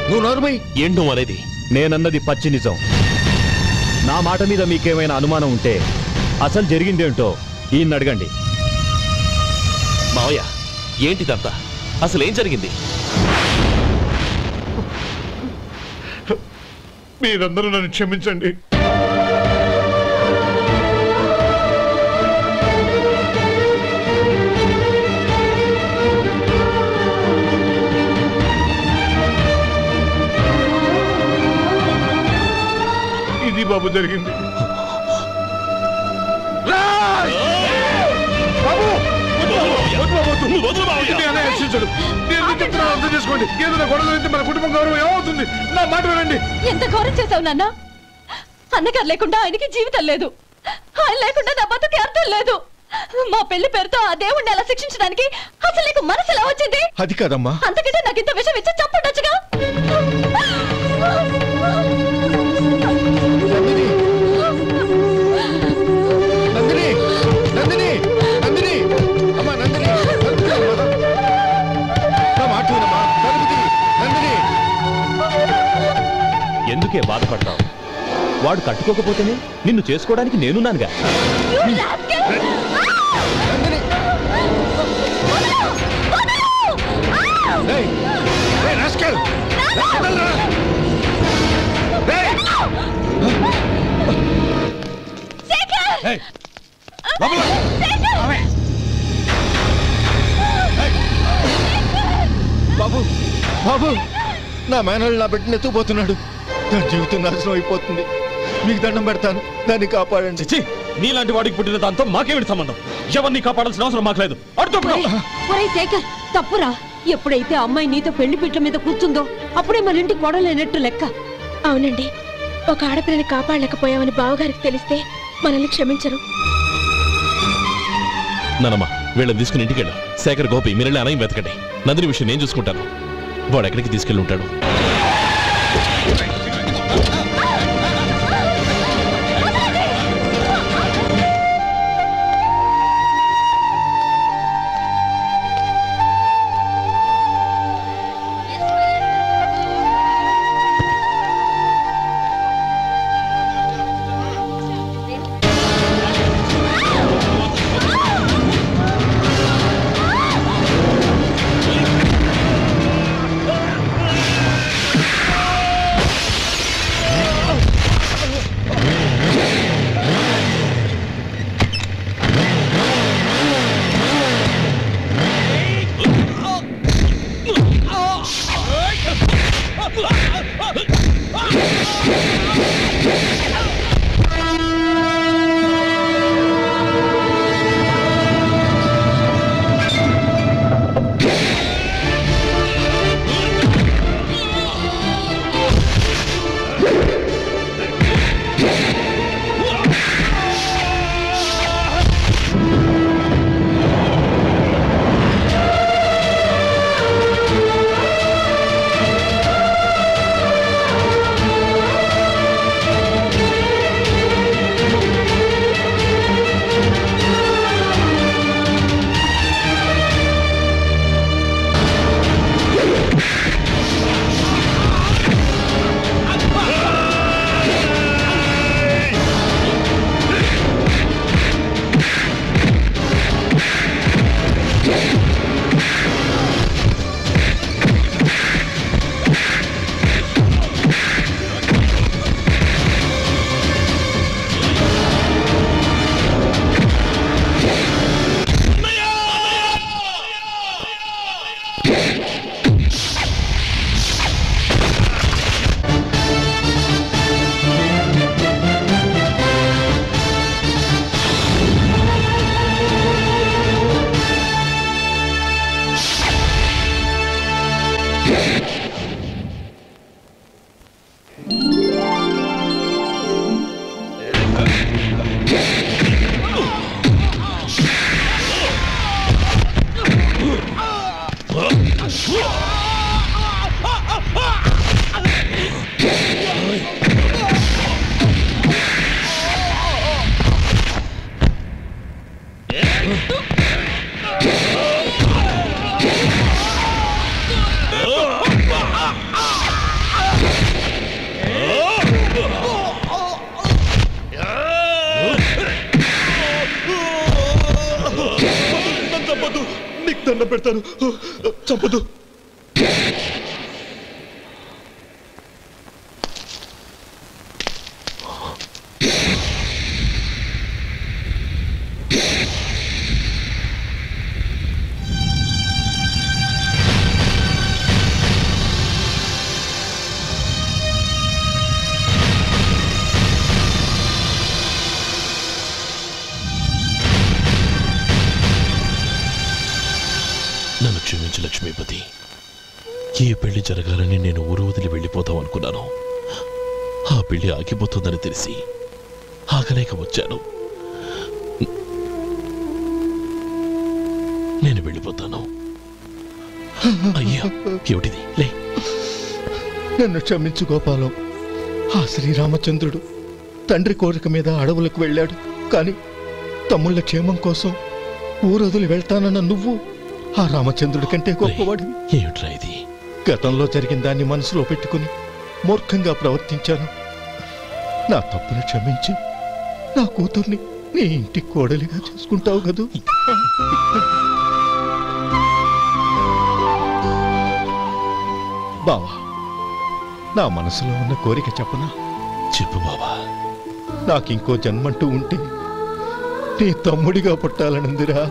నువ్వు నోరుమై. ఏంటో అనేది? నేనన్నది పచ్చి నిజం. నా మాట మీద మీకేమైనా అనుమానం ఉంటే అసలు జరిగిందేంటో ఈయన్ని అడగండి. మావయ్య, ఏంటిదంతా? అసలు ఏం జరిగింది? మీరందరూ నన్ను క్షమించండి. ఇది బాబు జరిగింది. అర్థం చేసుకోండి. ఏదైనా గొడవ అయితే మన కుటుంబం గౌరవం ఏమవుతుంది? నా మాట వినండి. ఎంత ఘోరం చేశావు నాన్న. అన్నగారు లేకుండా ఆయనకి జీవితం లేదు, ఆయన లేకుండా నా బతుకి అర్థం లేదు. మా పెళ్లి పేరుతో ఆ దేవుణ్ణి ఎలా శిక్షించడానికి అసలు నీకు మనసు ఎలా వచ్చింది? అది కాదమ్మా. అంతకంటే నాకు ఇంత విషయం ఇచ్చి చంపుండొచ్చుగా. నందిని, నందిని, నందిని, అమ్మా నందిని, నా మాట వినమ్మా. నందిని, ఎందుకే బాధపడతావు? వాడు కట్టుకోకపోతేనే నిన్ను చేసుకోవడానికి నేనున్నానుగా. బాబు, బాబు, నా మేనల్ని నా బిడ్డను ఎత్తుకుపోతున్నాడు. నా జీవితం నాశనం అయిపోతుంది. మీకు దండం పెడతాను, దాన్ని కాపాడండి. నీలాంటి వాడికి పుట్టిన దాంతో మాకేమిటి సంబంధం? ఎవరిని కాపాడాల్సిన అవసరం మాకు లేదు. ఒరేయ్ శేఖర్, తప్పురా. ఎప్పుడైతే అమ్మాయి నీతో పెళ్లి పీట్ల మీద కూర్చుందో అప్పుడే మన ఇంటికి గొడవలేనట్టు లెక్క. అవునండి, ఒక ఆడపిల్లని కాపాడలేకపోయామని బావగారికి తెలిస్తే మనల్ని క్షమించరు. నానమ్మ, వీళ్ళని తీసుకుని ఇంటికి వెళ్ళు. శేఖర్, గోపి, మీరెళ్ళి అన్నయ్య వెతకండి. నందిని విషయం నేను చూసుకుంటాను. వాడు ఎక్కడికి తీసుకెళ్ళి ఉంటాడు? చంపదు, నీకు దండ పెడతాను, చంపదు. నన్ను క్షమించు లక్ష్మీపతి. ఏ పెళ్లి జరగాలని నేను ఊరు వదిలి వెళ్ళిపోతాం అనుకున్నాను. ఆ పెళ్లి ఆగిపోతుందని తెలిసి ఆగలేక వచ్చాను. నేను వెళ్ళిపోతాను. అయ్యా, ఏమిటిది? లే. నన్ను క్షమించు గోపాలం. ఆ శ్రీరామచంద్రుడు తండ్రి కోరిక మీద అడవులకు వెళ్ళాడు. కానీ తమ్ముళ్ళ క్షేమం కోసం ఊరొదిలి వెళ్తానన్న నువ్వు ఆ రామచంద్రుడి కంటే గొప్పవాడి. ఏమిట్రా ఇది? గతంలో జరిగిన దాన్ని మనసులో పెట్టుకుని మూర్ఖంగా ప్రవర్తించాను. నా తప్పును క్షమించి నా కూతుర్ని నీ ఇంటి కోడలిగా చేసుకుంటావు కదూ? బావా, నా మనసులో ఉన్న కోరిక చెప్పనా? చెప్పు బావా. నాకింకో జన్మంటూ ఉంటే నీ తమ్ముడిగా పుట్టాలనుందిరా.